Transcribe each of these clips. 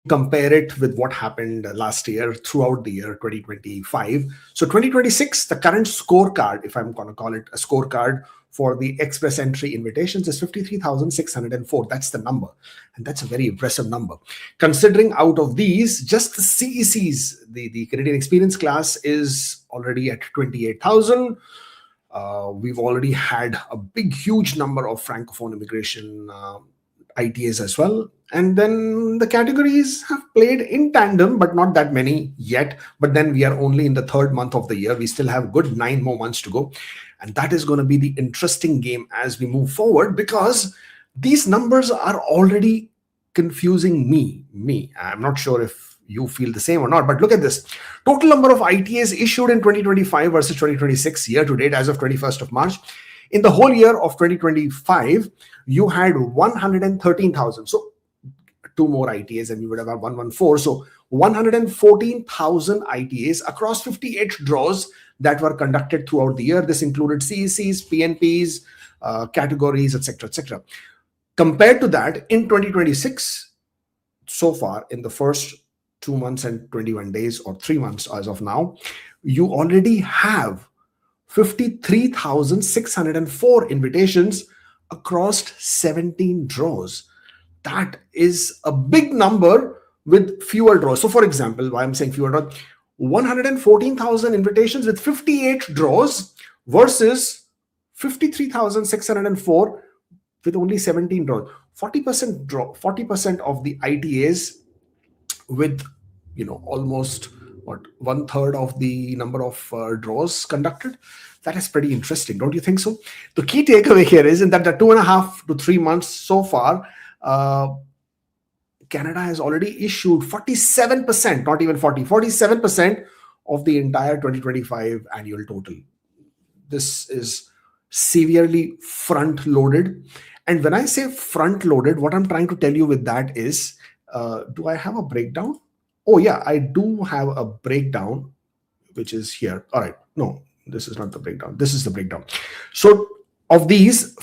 compare it with what happened last year throughout the year 2025. So 2026, the current scorecard, if I'm going to call it a scorecard for the express entry invitations, is 53,604. That's the number. And that's a very impressive number. Considering out of these, just the CECs, the Canadian Experience class, is already at 28,000. We've already had a big, huge number of Francophone immigration ITAs as well. And then the categories have played in tandem, but not that many yet. But then we are only in the third month of the year. We still have good 9 more months to go. And that is going to be the interesting game as we move forward, because these numbers are already confusing me. I'm not sure if you feel the same or not, but look at this. Total number of ITAs issued in 2025 versus 2026 year to date as of 21st of March. In the whole year of 2025, you had 113,000. So 2 more ITAs and we would have had 114. So 114,000 ITAs across 58 draws that were conducted throughout the year. This included CECs, PNPs, categories, etc., etc. Compared to that, in 2026, so far in the first 2 months and 21 days or 3 months as of now, you already have 53,604 invitations across 17 draws. That is a big number with fewer draws. So for example, why I'm saying fewer draws, 114,000 invitations with 58 draws versus 53,604 with only 17 draws. 40% draw, 40% of the ITAs with, almost what, 1/3 of the number of draws conducted. That is pretty interesting, don't you think so? The key takeaway here is in that the 2.5 to 3 months so far, Canada has already issued 47%, not even 47% of the entire 2025 annual total. This is severely front-loaded. And when I say front-loaded, what I'm trying to tell you with that is, do I have a breakdown? Oh yeah, I do have a breakdown, which is here. All right, no, this is not the breakdown. This is the breakdown. So of these,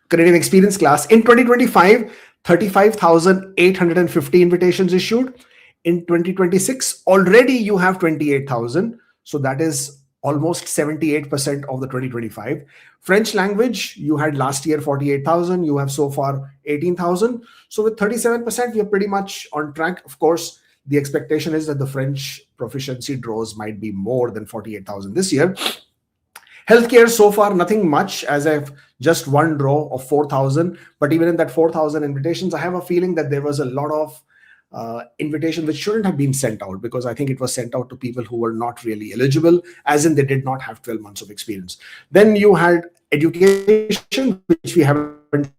Canadian Experience class in 2025, 35,850 invitations issued. In 2026, already you have 28,000. So that is almost 78% of the 2025. French language, you had last year 48,000. You have so far 18,000. So with 37%, we are pretty much on track. Of course, the expectation is that the French proficiency draws might be more than 48,000 this year. Healthcare, so far, nothing much, as I've just one draw of 4,000. But even in that 4,000 invitations, I have a feeling that there was a lot of invitations which shouldn't have been sent out, because I think it was sent out to people who were not really eligible, as in they did not have 12 months of experience. Then you had education, which we haven't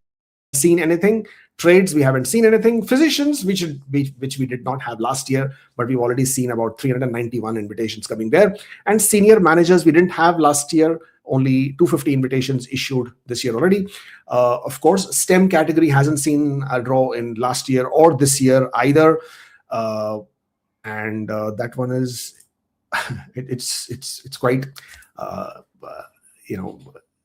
seen anything. Trades, we haven't seen anything. Physicians, which we did not have last year, but we've already seen about 391 invitations coming there. And senior managers, we didn't have last year, only 250 invitations issued this year already. Of course, STEM category hasn't seen a draw in last year or this year either. And that one is, it's quite,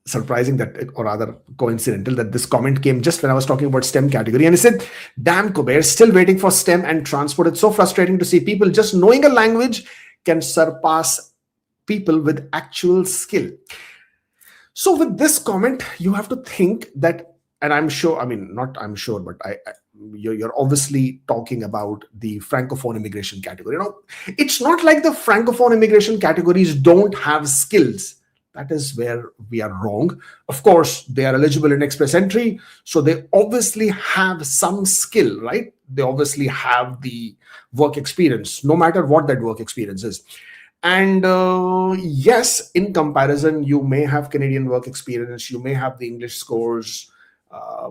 surprising that, or rather coincidental, that this comment came just when I was talking about STEM category. And he said, damn, Kubeir, still waiting for STEM and transport. It's so frustrating to see people just knowing a language can surpass people with actual skill. So with this comment, you have to think that, and I'm sure, but you're obviously talking about the Francophone immigration category. It's not like the Francophone immigration categories don't have skills. That is where we are wrong. Of course, they are eligible in express entry, so they obviously have some skill, right? They obviously have the work experience, no matter what that work experience is. And yes, in comparison, you may have Canadian work experience, you may have the English scores,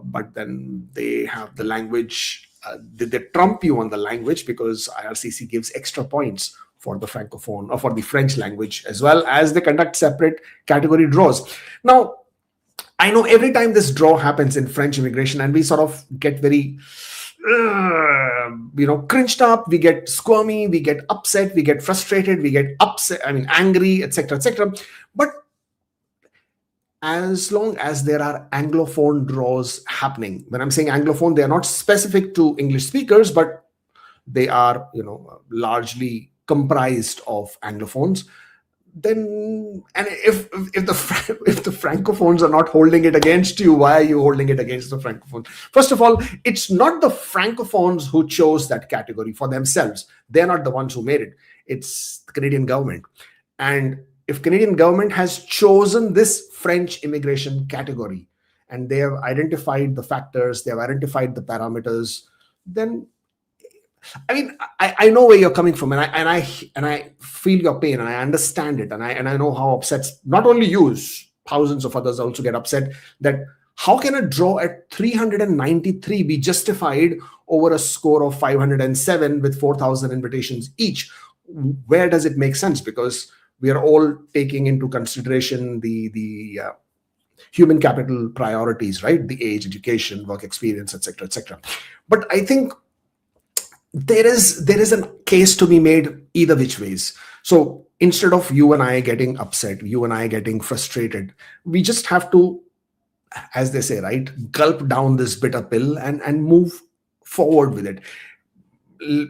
but then they have the language. They trump you on the language, because IRCC gives extra points for the Francophone or for the French language, as well as they conduct separate category draws. Now, I know every time this draw happens in French immigration, and we sort of get very, cringed up, we get squirmy, we get upset, we get frustrated, we get angry, etc., etc. But as long as there are Anglophone draws happening, when I'm saying Anglophone, they are not specific to English speakers, but they are, largely comprised of Anglophones, then, and if the francophones are not holding it against you, why are you holding it against the francophones? First of all, it's not the francophones who chose that category for themselves. They're not the ones who made it. It's the Canadian government. And if Canadian government has chosen this French immigration category, and they have identified the factors, they have identified the parameters, then, I mean, I know where you're coming from, and I feel your pain, and I understand it, and I know how upset not only you, thousands of others also get upset that how can a draw at 393 be justified over a score of 507 with 4,000 invitations each? Where does it make sense? Because we are all taking into consideration the human capital priorities, right? The age, education, work experience, etc., etc. But I think there is a case to be made either which ways. So instead of you and I getting upset, you and I getting frustrated, we just have to, as they say, right, gulp down this bitter pill and move forward with it.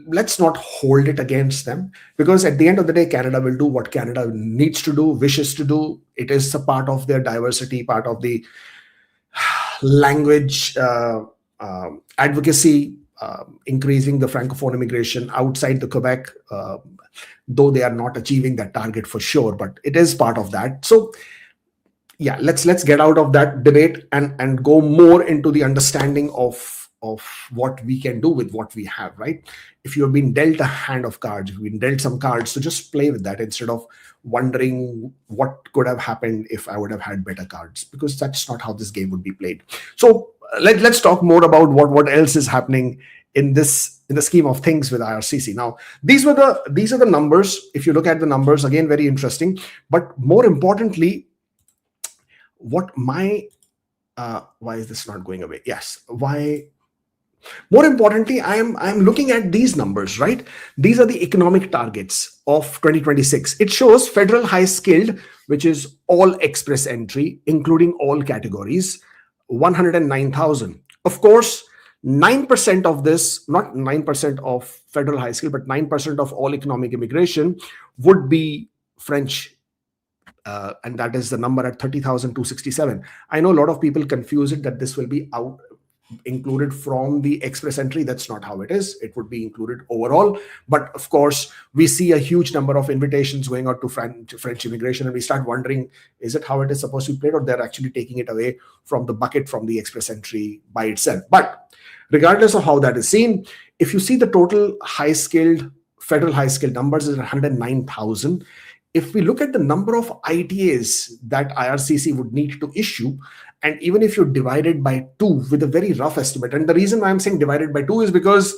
Let's not hold it against them, because at the end of the day, Canada will do what Canada needs to do, wishes to do. It is a part of their diversity, part of the language advocacy, increasing the francophone immigration outside the Quebec, though they are not achieving that target for sure, but it is part of that. So yeah, let's get out of that debate and go more into the understanding of what we can do with what we have, right? If you have been dealt a hand of cards, if you've been dealt some cards, so just play with that instead of wondering what could have happened if I would have had better cards, because that's not how this game would be played. So let's talk more about what else is happening in the scheme of things with IRCC. Now, these are the numbers. If you look at the numbers, again, very interesting. But more importantly, why is this not going away? Yes, why? More importantly, I'm looking at these numbers, right? These are the economic targets of 2026. It shows federal high skilled, which is all express entry, including all categories, 109,000. Of course, 9% of this, not 9% of federal high skill, but 9% of all economic immigration would be French. And that is the number at 30,267. I know a lot of people confuse it that this will be included from the express entry. That's not how it is. It would be included overall. But of course, we see a huge number of invitations going out to French immigration, and we start wondering, is it how it is supposed to be played, or they're actually taking it away from the bucket from the express entry by itself? But regardless of how that is seen, if you see the total federal high skilled numbers is 109,000. If we look at the number of ITAs that IRCC would need to issue, and even if you divide it by 2 with a very rough estimate, and the reason why I'm saying divided by 2 is because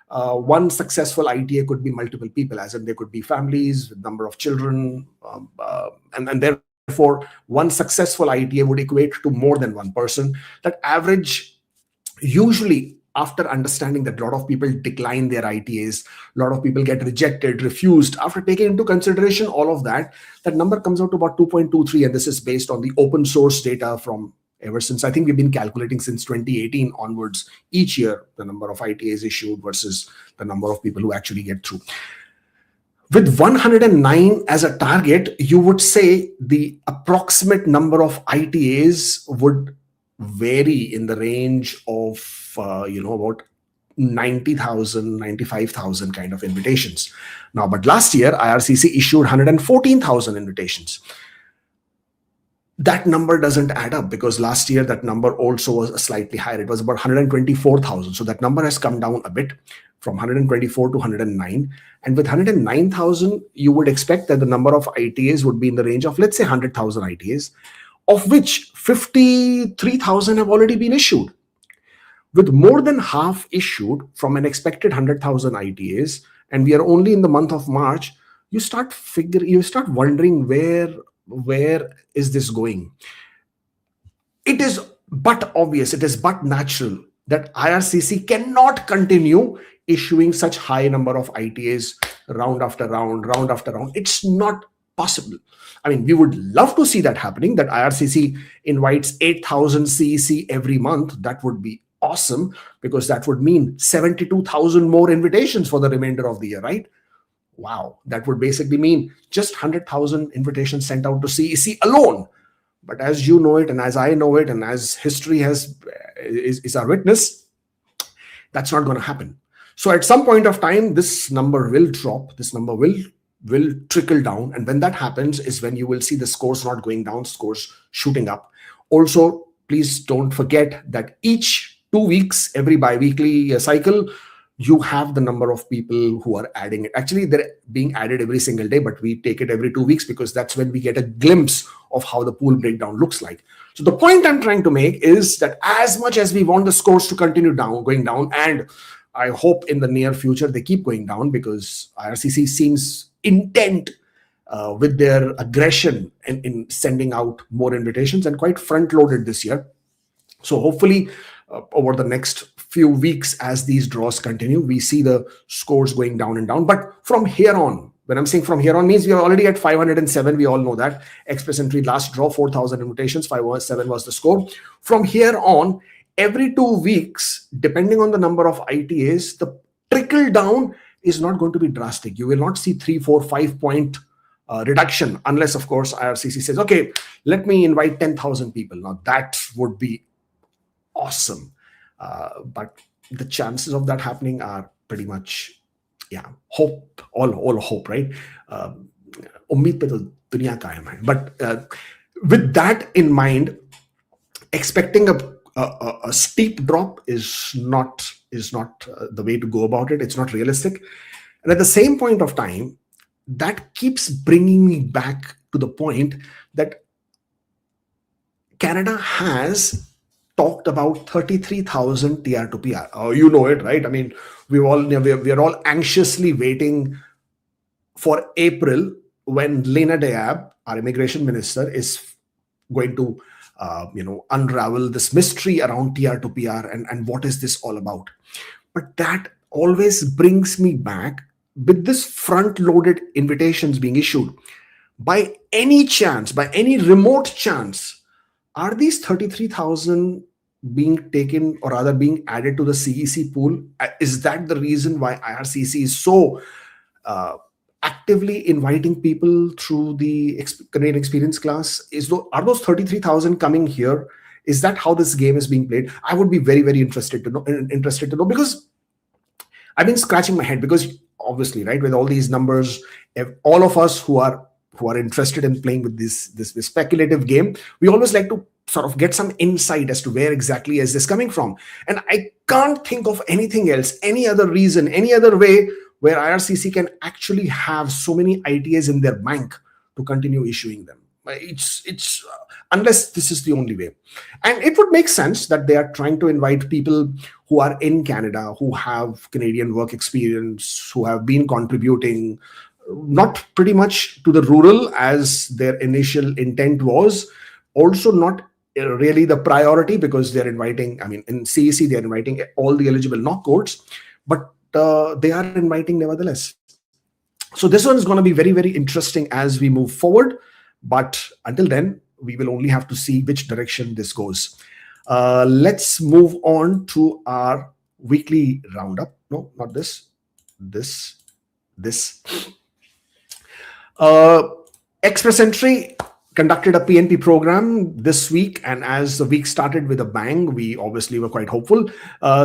one successful ITA could be multiple people, as in there could be families with number of children, and therefore one successful ITA would equate to more than one person. That average, usually after understanding that a lot of people decline their ITAs, a lot of people get rejected, refused, after taking into consideration all of that, that number comes out to about 2.23, and this is based on the open source data from ever since, I think we've been calculating since 2018 onwards, each year, the number of ITAs issued versus the number of people who actually get through. With 109 as a target, you would say the approximate number of ITAs would vary in the range of about 90,000, 95,000 kind of invitations. Now, but last year, IRCC issued 114,000 invitations. That number doesn't add up, because last year that number also was slightly higher. It was about 124,000. So that number has come down a bit from 124 to 109. And with 109,000, you would expect that the number of ITAs would be in the range of, let's say, 100,000 ITAs, of which 53,000 have already been issued. With more than half issued from an expected 100,000 ITAs, and we are only in the month of March, you start wondering where is this going? It is but obvious, it is but natural that IRCC cannot continue issuing such high number of ITAs round after round. It's not possible. I mean, we would love to see that happening, that IRCC invites 8,000 CEC every month. That would be awesome, because that would mean 72,000 more invitations for the remainder of the year, right? Wow, that would basically mean just 100,000 invitations sent out to CEC alone. But as you know it, and as I know it, and as history is our witness, that's not going to happen. So at some point of time, this number will drop. This number will trickle down, and when that happens is when you will see the scores not going down, scores shooting up. Also, please don't forget that each 2 weeks, every bi-weekly cycle, you have the number of people who are adding it. Actually, they're being added every single day, but we take it every 2 weeks because that's when we get a glimpse of how the pool breakdown looks like. So the point I'm trying to make is that as much as we want the scores to continue going down, and I hope in the near future they keep going down, because IRCC seems intent with their aggression in sending out more invitations, and quite front-loaded this year. So hopefully over the next few weeks, as these draws continue, we see the scores going down and down. But from here on, when I'm saying from here on, means we are already at 507. We all know that. Express entry last draw, 4,000 invitations, 507 was the score. From here on, every 2 weeks, depending on the number of ITAs, the trickle down is not going to be drastic. You will not see 3, 4, 5 point reduction, unless, of course, IRCC says, okay, let me invite 10,000 people. Now, that would be awesome. But the chances of that happening are pretty much, hope, all hope, right? Ummid pe to duniya kaayam hai. But with that in mind, expecting a steep drop is not the way to go about it. It's not realistic. And at the same point of time, that keeps bringing me back to the point that Canada has talked about 33,000 TR to PR. Oh, you know it, right? I mean, we are all anxiously waiting for April, when Lena Diab, our immigration minister, is going to unravel this mystery around TR to PR and what is this all about. But that always brings me back with this front-loaded invitations being issued. By any chance, by any remote chance, are these 33,000 being taken, or rather being added to the CEC pool? Is that the reason why IRCC is so actively inviting people through the Canadian Experience class? Are those 33,000 coming here? Is that how this game is being played? I would be very, very interested to know, because I've been scratching my head, because obviously, right, with all these numbers, all of us who are interested in playing with this speculative game, we always like to sort of get some insight as to where exactly is this coming from. And I can't think of anything else, any other reason, any other way where IRCC can actually have so many ITAs in their bank to continue issuing them. It's unless this is the only way. And it would make sense that they are trying to invite people who are in Canada, who have Canadian work experience, who have been contributing, not pretty much to the rural as their initial intent was, also not really the priority, because they're inviting, I mean, in CEC, they're inviting all the eligible knock codes, but they are inviting nevertheless. So this one is going to be very, very interesting as we move forward. But until then, we will only have to see which direction this goes. Let's move on to our weekly roundup. No, not this. Express Entry conducted a PNP program this week, and as the week started with a bang, we obviously were quite hopeful.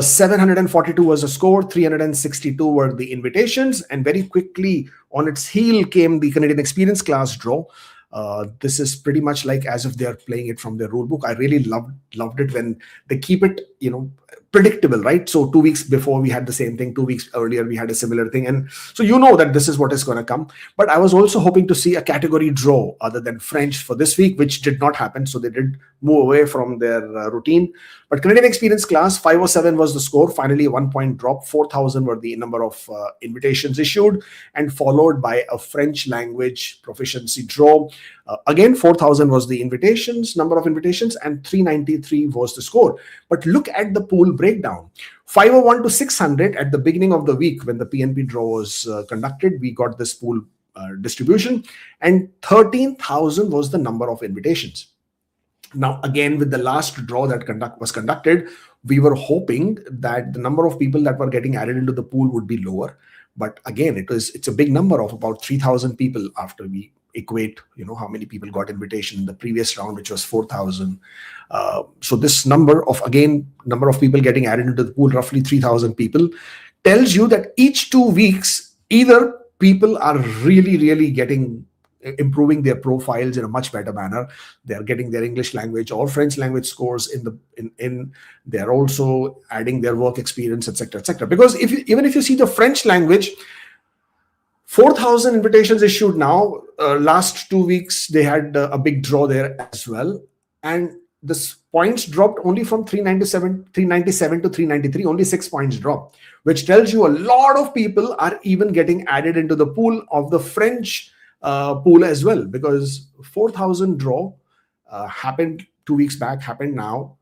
742 was the score, 362 were the invitations, and very quickly on its heel came the Canadian Experience class draw. This is pretty much like as if they're playing it from their rule book. I really loved it when they keep it, predictable, right? So 2 weeks before we had the same thing, 2 weeks earlier we had a similar thing, and so you know that this is what is going to come. But I was also hoping to see a category draw other than French for this week, which did not happen. So they did move away from their routine. But Canadian Experience class, 507 was the score. Finally, a 1 point drop. 4,000 were the number of invitations issued, and followed by a French language proficiency draw. Again, 4,000 was the number of invitations, and 393 was the score. But look at the pool breakdown. 501 to 600 at the beginning of the week when the PNP draw was conducted, we got this pool distribution, and 13,000 was the number of invitations. Now, again, with the last draw that was conducted, we were hoping that the number of people that were getting added into the pool would be lower. But again, it's a big number of about 3,000 people after we equate, how many people got invitation in the previous round, which was 4,000. So this number of people getting added into the pool, roughly 3,000 people, tells you that each 2 weeks, either people are really, really improving their profiles in a much better manner. They are getting their English language or French language scores they are also adding their work experience, etc., etc. Because even if you see the French language, 4,000 invitations issued now. Last 2 weeks, they had a big draw there as well. And the points dropped only from 397 to 393, only 6 points dropped, which tells you a lot of people are even getting added into the pool of the French pool as well, because 4,000 draw happened 2 weeks back, happened now,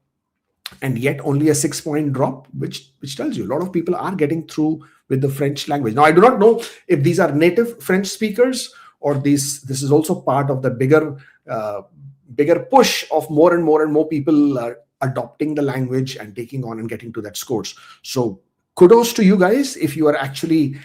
and yet only a 6-point drop, which tells you a lot of people are getting through with the French language. Now, I do not know if these are native French speakers or this is also part of the bigger push of more and more people adopting the language and taking on and getting to that scores. So kudos to you guys if you are actually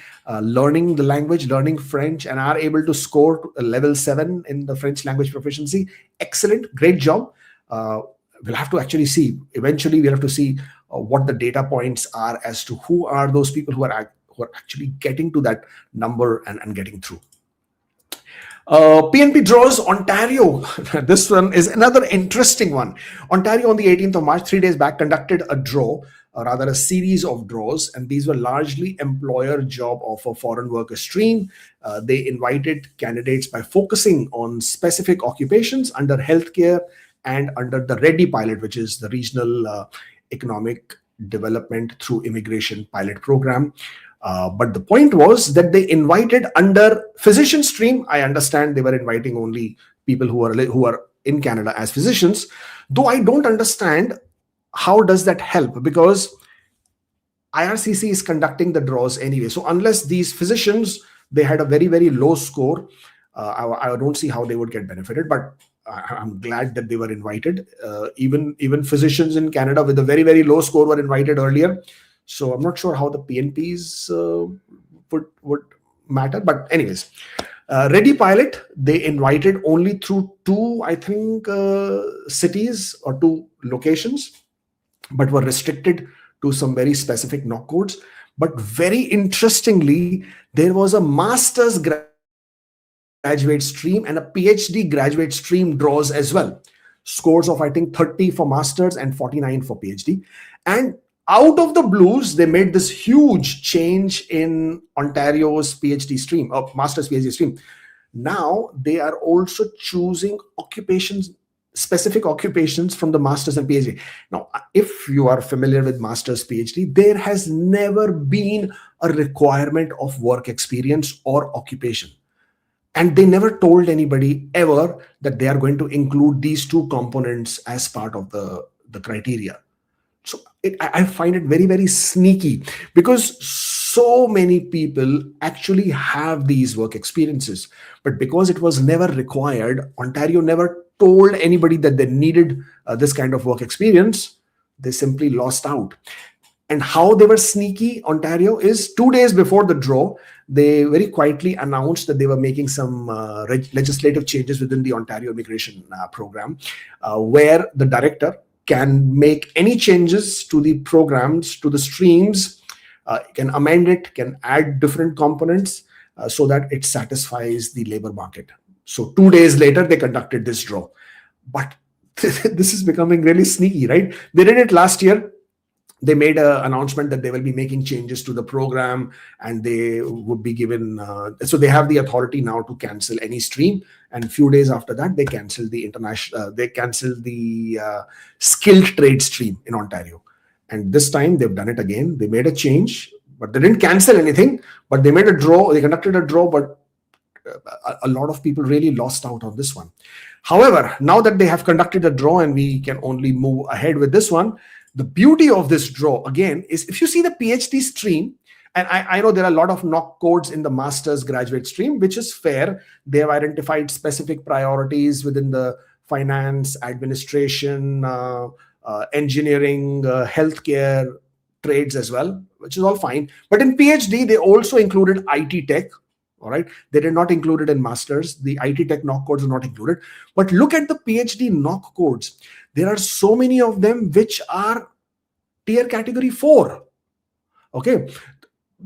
learning the language, learning French, and are able to score level 7 in the French language proficiency. Excellent, great job. We'll have to actually see. Eventually, we'll have to see what the data points are as to who are those people who are actually getting to that number and getting through. PNP draws Ontario. This one is another interesting one. Ontario on the 18th of March, 3 days back, conducted a draw, or rather a series of draws, and these were largely employer job offer foreign worker stream. They invited candidates by focusing on specific occupations under healthcare and under the READY pilot, which is the Regional Economic Development through Immigration Pilot Program. But the point was that they invited under physician stream. I understand they were inviting only people who are in Canada as physicians, though I don't understand how does that help, because IRCC is conducting the draws anyway. So unless these physicians, they had a very, very low score, I don't see how they would get benefited, but I'm glad that they were invited. Even physicians in Canada with a very, very low score were invited earlier. So I'm not sure how the PNPs would matter. But anyways, Ready Pilot, they invited only through 2, I think, cities or 2 locations, but were restricted to some very specific knock codes. But very interestingly, there was a master's graduate stream and a PhD graduate stream draws as well. Scores of, I think, 30 for masters and 49 for PhD. And out of the blues, they made this huge change in Ontario's PhD stream, or master's PhD stream. Now they are also choosing specific occupations from the master's and PhD. Now, if you are familiar with master's PhD, there has never been a requirement of work experience or occupation. And they never told anybody ever that they are going to include these 2 components as part of the criteria. So I find it very, very sneaky, because so many people actually have these work experiences. But because it was never required, Ontario never told anybody that they needed this kind of work experience, they simply lost out. And how they were sneaky, Ontario, is 2 days before the draw, they very quietly announced that they were making some legislative changes within the Ontario immigration program, where the director can make any changes to the programs, to the streams, can amend it, can add different components so that it satisfies the labor market. So 2 days later, they conducted this draw. But this is becoming really sneaky, right? They did it last year. They made an announcement that they will be making changes to the program, and they would be given, so they have the authority now to cancel any stream. And a few days after that, they canceled the skilled trade stream in Ontario. And this time they've done it again. They made a change, but they didn't cancel anything, but they made a draw. They conducted a draw, but a lot of people really lost out on this one. However, now that they have conducted a draw and we can only move ahead with this one, the beauty of this draw, again, is if you see the PhD stream, and I know there are a lot of knock codes in the master's graduate stream, which is fair. They have identified specific priorities within the finance, administration, engineering, healthcare, trades as well, which is all fine. But in PhD, they also included IT tech. All right, they did not include it in masters. The IT tech knock codes are not included. But look at the PhD knock codes. There are so many of them which are tier category 4. Okay,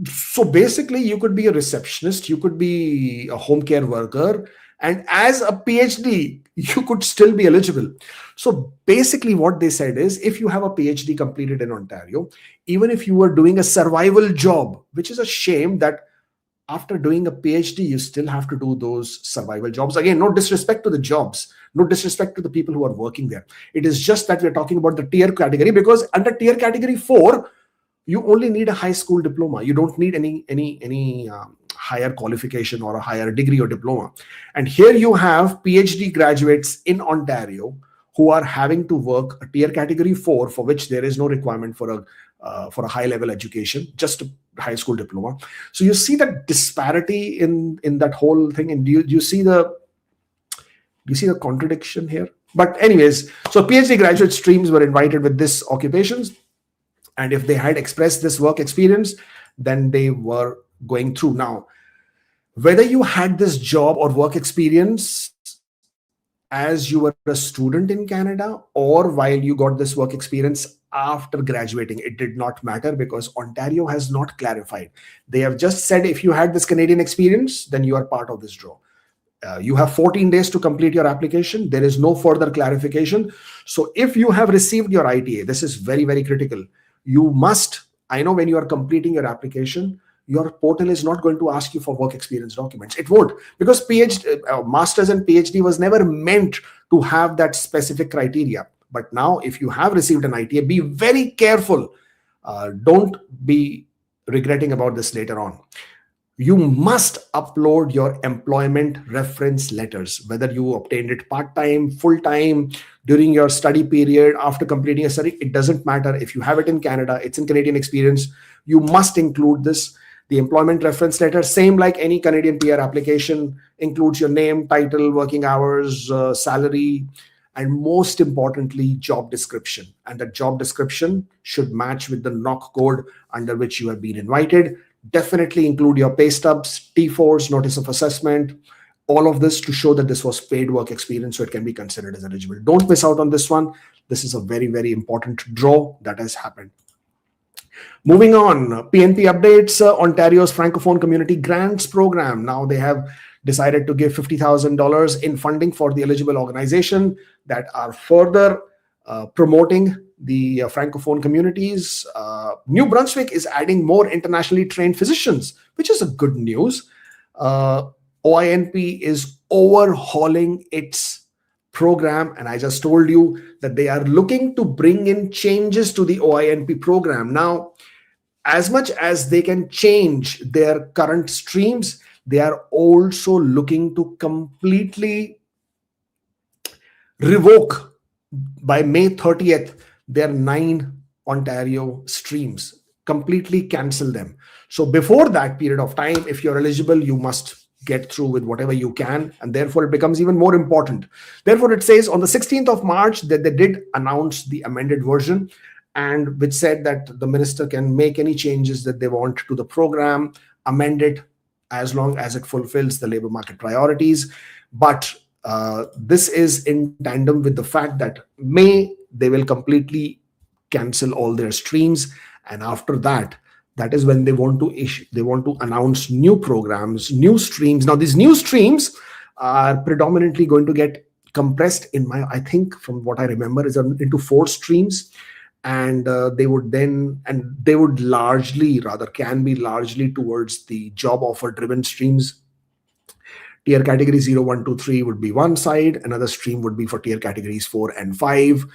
so basically you could be a receptionist, you could be a home care worker, and as a PhD you could still be eligible. So basically what they said is, if you have a PhD completed in Ontario, even if you were doing a survival job, which is a shame that after doing a PhD you still have to do those survival jobs. Again, no disrespect to the jobs, no disrespect to the people who are working there. It is just that we're talking about the tier category, because under tier category 4 you only need a high school diploma. You don't need any higher qualification or a higher degree or diploma. And here you have PhD graduates in Ontario who are having to work a tier category 4, for which there is no requirement for a high level education, just a high school diploma. So you see the disparity in that whole thing, and do you see the contradiction here? But anyways, so PhD graduate streams were invited with this occupations. And if they had expressed this work experience, then they were going through. Now, whether you had this job or work experience as you were a student in Canada or while you got this work experience after graduating, it did not matter, because Ontario has not clarified. They have just said, if you had this Canadian experience, then you are part of this draw. You have 14 days to complete your application. There is no further clarification. So if you have received your ITA, this is very, very critical. You must, I know when you are completing your application, your portal is not going to ask you for work experience documents. It won't, because masters and PhD was never meant to have that specific criteria. But now, if you have received an ITA, be very careful. Don't be regretting about this later on. You must upload your employment reference letters, whether you obtained it part-time, full-time, during your study period, after completing a study. It doesn't matter. If you have it in Canada, it's in Canadian experience, you must include this. The employment reference letter, same like any Canadian PR application, includes your name, title, working hours, salary, and most importantly, job description. And the job description should match with the knock code under which you have been invited. Definitely include your pay stubs, T4s, notice of assessment, all of this to show that this was paid work experience, so it can be considered as eligible. Don't miss out on this one. This is a very, very important draw that has happened. Moving on, PNP updates, Ontario's Francophone Community Grants Program. Now they have decided to give $50,000 in funding for the eligible organization that are further promoting the Francophone communities. New Brunswick is adding more internationally trained physicians, which is a good news. OINP is overhauling its program, and I just told you that they are looking to bring in changes to the OINP program. Now, as much as they can change their current streams, they are also looking to completely revoke by May 30th their 9 Ontario streams, completely cancel them. So before that period of time, if you're eligible, you must get through with whatever you can, and therefore it becomes even more important. Therefore, it says on the 16th of March that they did announce the amended version, and which said that the minister can make any changes that they want to the program, amend it as long as it fulfills the labor market priorities. But this is in tandem with the fact that May they will completely cancel all their streams, and after that, that is when they want to announce new programs, new streams. Now, these new streams are predominantly going to get compressed I think from what I remember is into 4 streams, and they would largely towards the job offer driven streams. Tier category 0, 1, 2, 3 would be one side. Another stream would be for tier categories 4 and 5.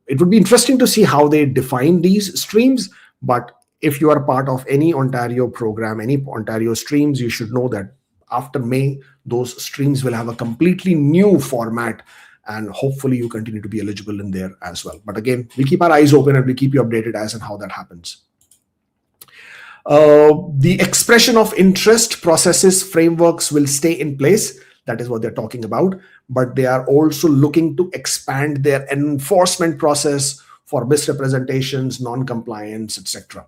It would be interesting to see how they define these streams, but if you are part of any Ontario program, any Ontario streams, you should know that after May, those streams will have a completely new format, and hopefully you continue to be eligible in there as well. But again, we keep our eyes open and we keep you updated as and how that happens. The expression of interest processes frameworks will stay in place. That is what they're talking about. But they are also looking to expand their enforcement process for misrepresentations, non-compliance, etc.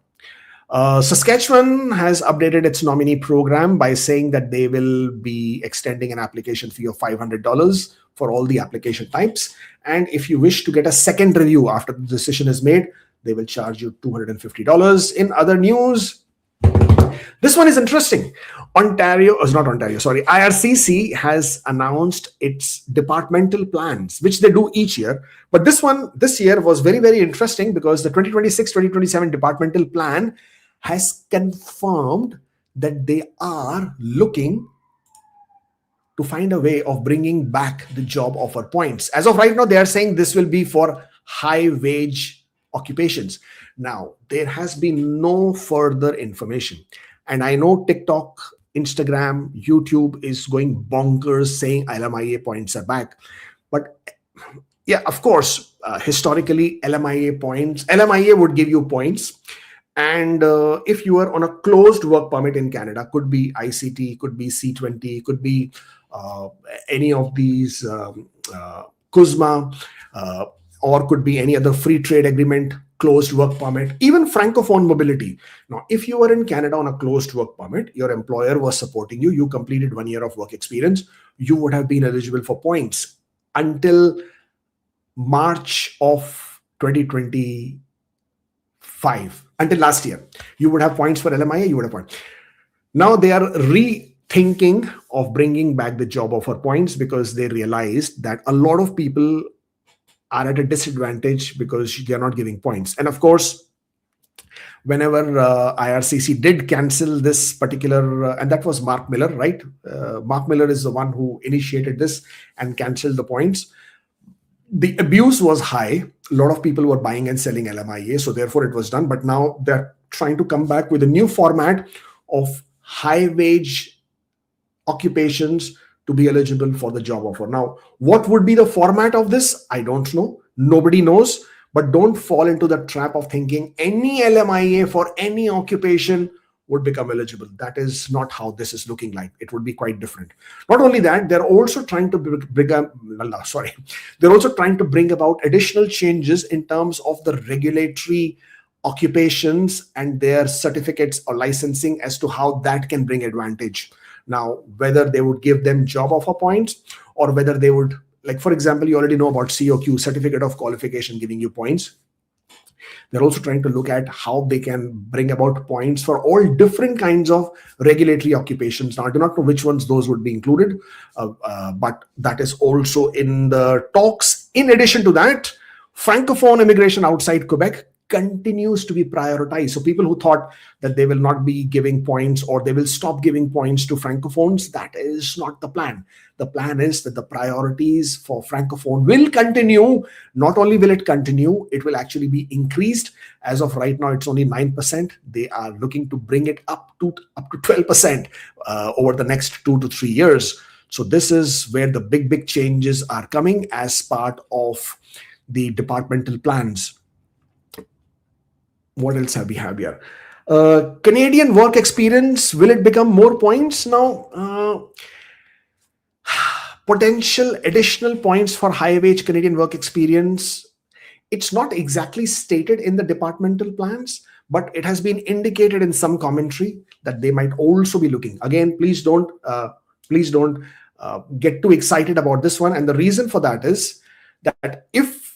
Saskatchewan has updated its nominee program by saying that they will be extending an application fee of $500 for all the application types. And if you wish to get a second review after the decision is made, they will charge you $250. In other news, this one is interesting. IRCC has announced its departmental plans, which they do each year. But this year was very, very interesting because the 2026-2027 departmental plan has confirmed that they are looking to find a way of bringing back the job offer points. As of right now, they are saying this will be for high wage occupations. Now, there has been no further information. And I know TikTok, Instagram, YouTube is going bonkers saying LMIA points are back. But yeah, of course, historically, LMIA would give you points. And if you are on a closed work permit in Canada, could be ICT, could be C20, could be any of these CUSMA, or could be any other free trade agreement, closed work permit, even francophone mobility. Now, if you were in Canada on a closed work permit, your employer was supporting you, you completed 1 year of work experience, you would have been eligible for points until March of 2025. Until last year, you would have points for LMIA, you would have points. Now they are rethinking of bringing back the job offer points because they realized that a lot of people are at a disadvantage because they are not giving points. And of course, whenever IRCC did cancel this particular, and that was Mark Miller, right? Mark Miller is the one who initiated this and canceled the points. The abuse was high. A lot of people were buying and selling LMIA, so therefore it was done. But now they're trying to come back with a new format of high wage occupations to be eligible for the job offer. Now, what would be the format of this? I don't know. Nobody knows. But don't fall into the trap of thinking any LMIA for any occupation would become eligible. That is not how this is looking like. It would be quite different. Not only that, they're also trying to bring about additional changes in terms of the regulatory occupations and their certificates or licensing as to how that can bring advantage. Now, whether they would give them job offer points or whether they would, like, for example, you already know about COQ, Certificate of Qualification, giving you points. They're also trying to look at how they can bring about points for all different kinds of regulatory occupations. Now, I do not know which ones those would be included, but that is also in the talks. In addition to that, Francophone immigration outside Quebec continues to be prioritized. So people who thought that they will not be giving points or they will stop giving points to Francophones, that is not the plan. The plan is that the priorities for Francophone will continue. Not only will it continue, it will actually be increased. As of right now, it's only 9%. They are looking to bring it up to 12% over the next 2 to 3 years. So this is where the big changes are coming as part of the departmental plans. What else have we have here? Canadian work experience, will it become more points? Now, potential additional points for high wage Canadian work experience. It's not exactly stated in the departmental plans, but it has been indicated in some commentary that they might also be looking. Again, please don't get too excited about this one. And the reason for that is that if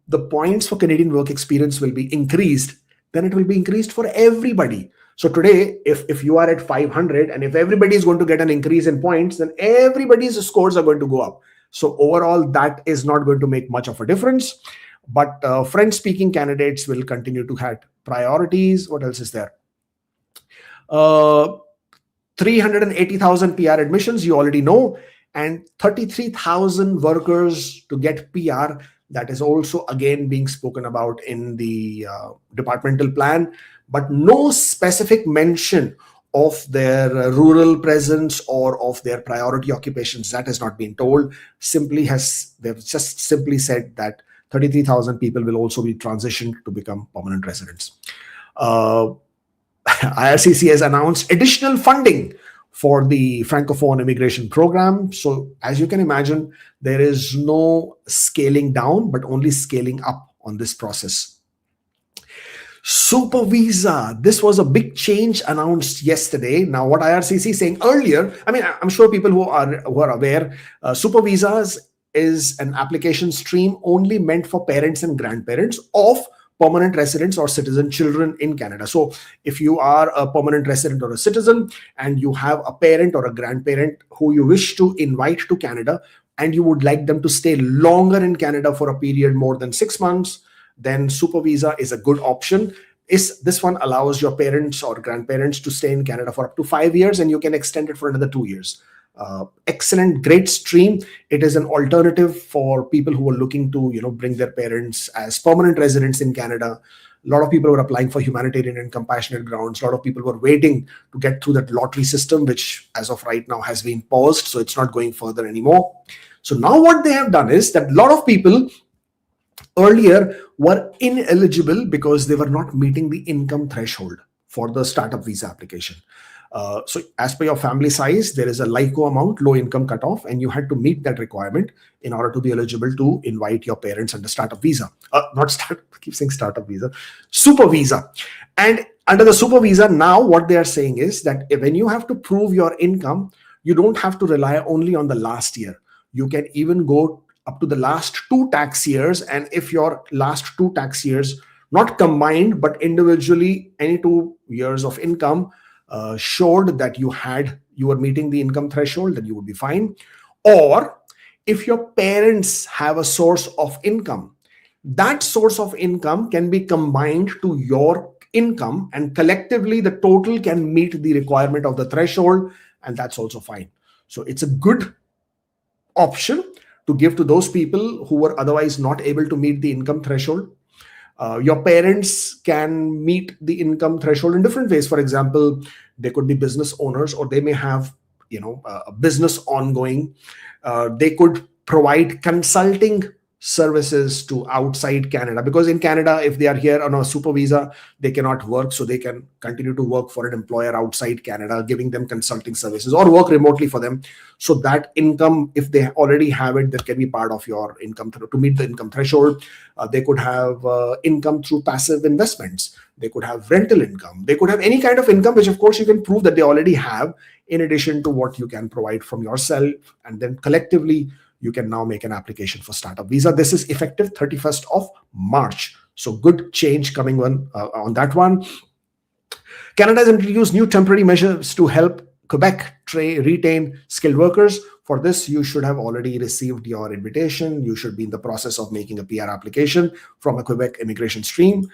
the points for Canadian work experience will be increased, then it will be increased for everybody. So today, if you are at 500 and if everybody is going to get an increase in points, then everybody's scores are going to go up. So overall, that is not going to make much of a difference. But French-speaking candidates will continue to have priorities. What else is there? 380,000 PR admissions, you already know, and 33,000 workers to get PR. That is also again being spoken about in the departmental plan, but no specific mention of their rural presence or of their priority occupations. That has not been told. They've just simply said that 33,000 people will also be transitioned to become permanent residents. IRCC has announced additional funding for the Francophone immigration program. So as you can imagine, there is no scaling down, but only scaling up on this process. Super visa. This was a big change announced yesterday. Now, what IRCC is saying earlier, I mean, I'm sure people who are aware, super visas is an application stream only meant for parents and grandparents of permanent residents or citizen children in Canada. So if you are a permanent resident or a citizen and you have a parent or a grandparent who you wish to invite to Canada and you would like them to stay longer in Canada for a period more than 6 months, then super visa is a good option. This one allows your parents or grandparents to stay in Canada for up to 5 years, and you can extend it for another 2 years. Excellent, great stream. It is an alternative for people who are looking to, bring their parents as permanent residents in Canada. A lot of people were applying for humanitarian and compassionate grounds. A lot of people were waiting to get through that lottery system, which as of right now has been paused. So it's not going further anymore. So now what they have done is that a lot of people earlier were ineligible because they were not meeting the income threshold for the startup visa application. So as per your family size, there is a LICO amount, low income cutoff, and you had to meet that requirement in order to be eligible to invite your parents under startup visa. I keep saying startup visa, super visa. And under the super visa, now what they are saying is that when you have to prove your income, you don't have to rely only on the last year. You can even go up to the last 2 tax years. And if your last 2 tax years, not combined, but individually, any 2 years of income showed that you were meeting the income threshold, then you would be fine. Or if your parents have a source of income, that source of income can be combined to your income, and collectively the total can meet the requirement of the threshold, and that's also fine. So it's a good option to give to those people who were otherwise not able to meet the income threshold. Your parents can meet the income threshold in different ways. For example, they could be business owners, or they may have, a business ongoing. They could provide consulting services to outside Canada, because in Canada, if they are here on a super visa, they cannot work, so they can continue to work for an employer outside Canada, giving them consulting services or work remotely for them. So that income, if they already have it, that can be part of your income to meet the income threshold. They could have income through passive investments. They could have rental income. They could have any kind of income, which of course you can prove that they already have, in addition to what you can provide from yourself. And then collectively, you can now make an application for startup visa. This is effective 31st of March. So good change coming on that one. Canada has introduced new temporary measures to help Quebec retain skilled workers. For this, you should have already received your invitation. You should be in the process of making a PR application from a Quebec immigration stream.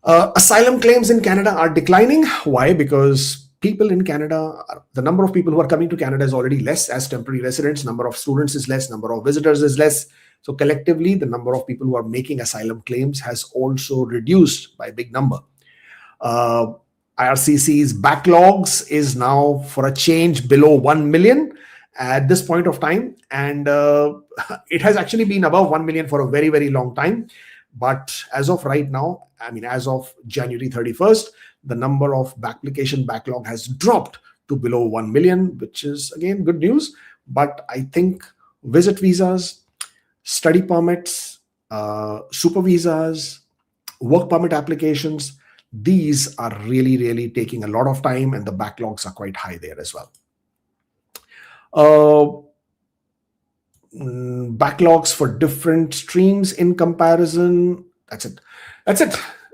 Asylum claims in Canada are declining. Why? Because people in Canada, the number of people who are coming to Canada is already less as temporary residents. Number of students is less, number of visitors is less. So collectively, the number of people who are making asylum claims has also reduced by a big number. IRCC's backlogs is now, for a change, below 1 million at this point of time. And it has actually been above 1 million for a very, very long time. But as of right now, as of January 31st, the number of application backlog has dropped to below 1 million, which is, again, good news. But I think visit visas, study permits, super visas, work permit applications, these are really, really taking a lot of time, and the backlogs are quite high there as well. Backlogs for different streams in comparison. That's it.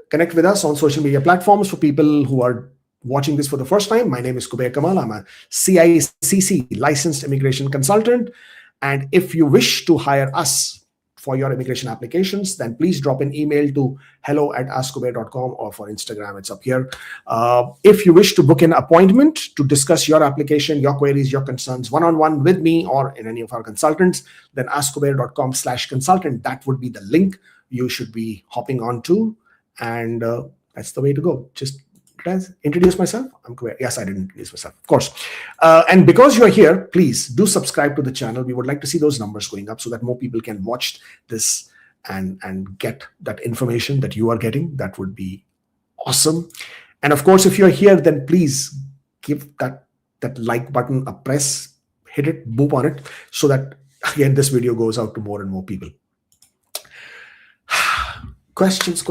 Connect with us on social media platforms. For people who are watching this for the first time, my name is Kubeir Kamal. I'm a CICC licensed immigration consultant. And if you wish to hire us for your immigration applications, then please drop an email to hello@askkubeir.com, or for Instagram, it's up here. If you wish to book an appointment to discuss your application, your queries, your concerns one-on-one with me or in any of our consultants, then askkubeir.com/consultant. That would be the link you should be hopping on to. And that's the way to go. Just introduce myself. I'm Kubeir. Yes, I didn't introduce myself, of course. And because you're here, please do subscribe to the channel. We would like to see those numbers going up so that more people can watch this and get that information that you are getting. That would be awesome. And of course, if you're here, then please give that that like button a press, hit it, boop on it, so that again this video goes out to more and more people. Questions.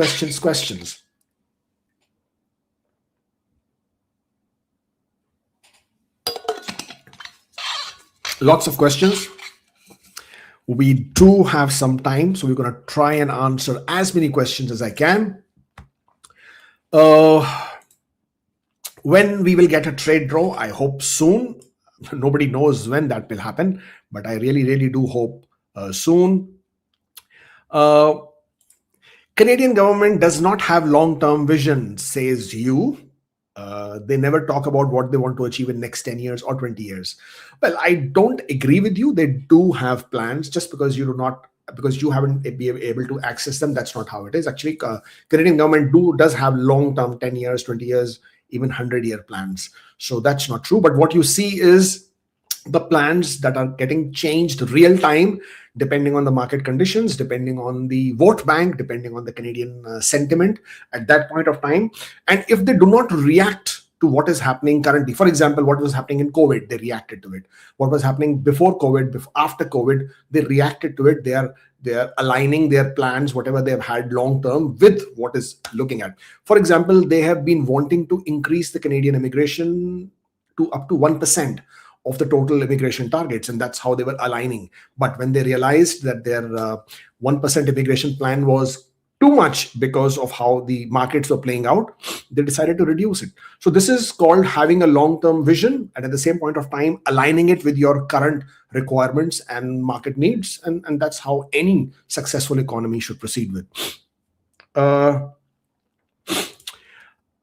Lots of questions. We do have some time, so we're going to try and answer as many questions as I can. When we will get a trade draw, I hope soon. Nobody knows when that will happen, but I really do hope soon. Canadian government does not have long-term vision, says you. They never talk about what they want to achieve in next 10 years or 20 years. Well, I don't agree with you. They do have plans. Just because you haven't been able to access them, that's not how it is. Actually, Canadian government does have long-term 10 years, 20 years, even 100-year plans. So that's not true. But what you see is the plans that are getting changed real time, depending on the market conditions, depending on the vote bank, depending on the Canadian sentiment at that point of time. And if they do not react to what is happening currently, for example, what was happening in COVID, they reacted to it. What was happening before COVID, after COVID, they reacted to it. They are aligning their plans, whatever they have had long term, with what is looking at. For example, they have been wanting to increase the Canadian immigration to up to 1% of the total immigration targets, and that's how they were aligning. But when they realized that their 1% immigration plan was too much because of how the markets were playing out, they decided to reduce it. So this is called having a long-term vision, and at the same point of time aligning it with your current requirements and market needs, and that's how any successful economy should proceed with.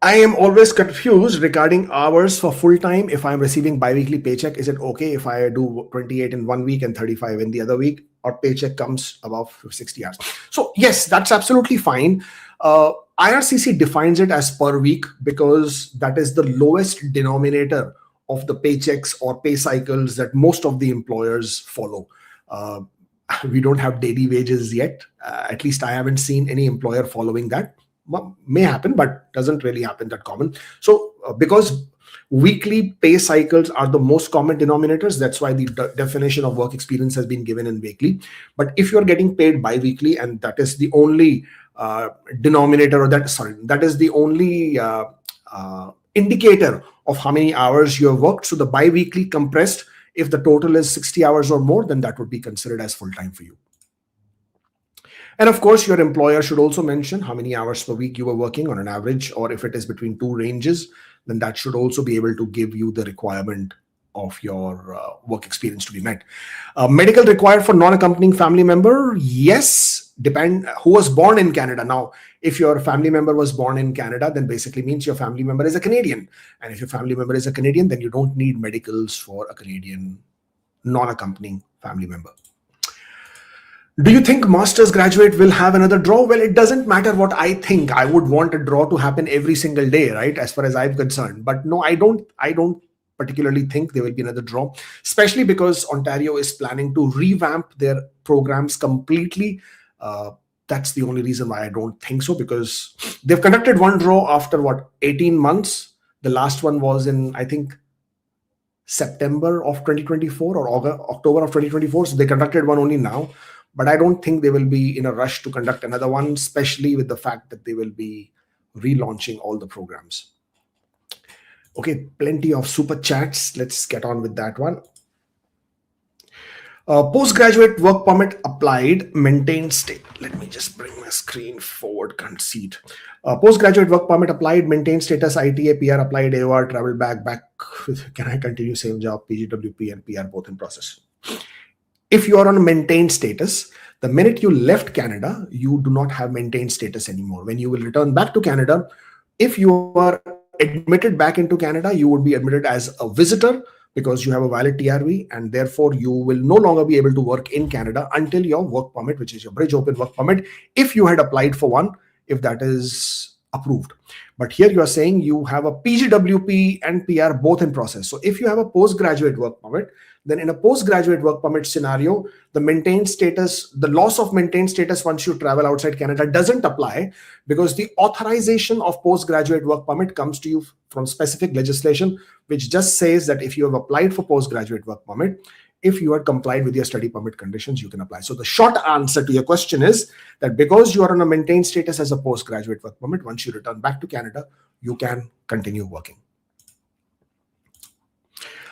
I am always confused regarding hours for full-time. If I'm receiving bi-weekly paycheck, is it okay if I do 28 in 1 week and 35 in the other week, or paycheck comes above 60 hours? So yes, that's absolutely fine. IRCC defines it as per week because that is the lowest denominator of the paychecks or pay cycles that most of the employers follow. We don't have daily wages yet. At least I haven't seen any employer following that. May happen, but doesn't really happen that common. So because weekly pay cycles are the most common denominators, that's why the definition of work experience has been given in weekly. But if you're getting paid bi-weekly, and that is the only denominator, or that is the only indicator of how many hours you have worked. So the bi-weekly compressed, if the total is 60 hours or more, then that would be considered as full-time for you. And of course, your employer should also mention how many hours per week you were working on an average, or if it is between two ranges, then that should also be able to give you the requirement of your work experience to be met. Medical required for non-accompanying family member? Yes, depend who was born in Canada. Now, if your family member was born in Canada, then basically means your family member is a Canadian. And if your family member is a Canadian, then you don't need medicals for a Canadian non-accompanying family member. Do you think master's graduate will have another draw? Well, it doesn't matter what I think. I would want a draw to happen every single day, right? As far as I'm concerned. But no, I don't particularly think there will be another draw, especially because Ontario is planning to revamp their programs completely. That's the only reason why I don't think so, because they've conducted one draw after 18 months. The last one was in, I think, September of 2024 or October of 2024. So they conducted one only now. But I don't think they will be in a rush to conduct another one, especially with the fact that they will be relaunching all the programs. Okay, plenty of super chats. Let's get on with that one. Postgraduate work permit applied, maintained state. Let me just bring my screen forward, can't see it. Postgraduate work permit applied, maintained status, ITA, PR applied, AOR, travel back. Can I continue same job, PGWP and PR both in process? If you are on a maintained status, the minute you left Canada, you do not have maintained status anymore. When you will return back to Canada, if you are admitted back into Canada, you would be admitted as a visitor because you have a valid TRV, and therefore you will no longer be able to work in Canada until your work permit, which is your bridge open work permit, if you had applied for one, if that is approved. But here you are saying you have a PGWP and PR both in process. So if you have a postgraduate work permit, Then in a postgraduate work permit scenario, the maintained status, the loss of maintained status once you travel outside Canada doesn't apply, because the authorization of postgraduate work permit comes to you from specific legislation, which just says that if you have applied for postgraduate work permit, if you are complied with your study permit conditions, you can apply. So the short answer to your question is that because you are on a maintained status as a postgraduate work permit, once you return back to Canada, you can continue working.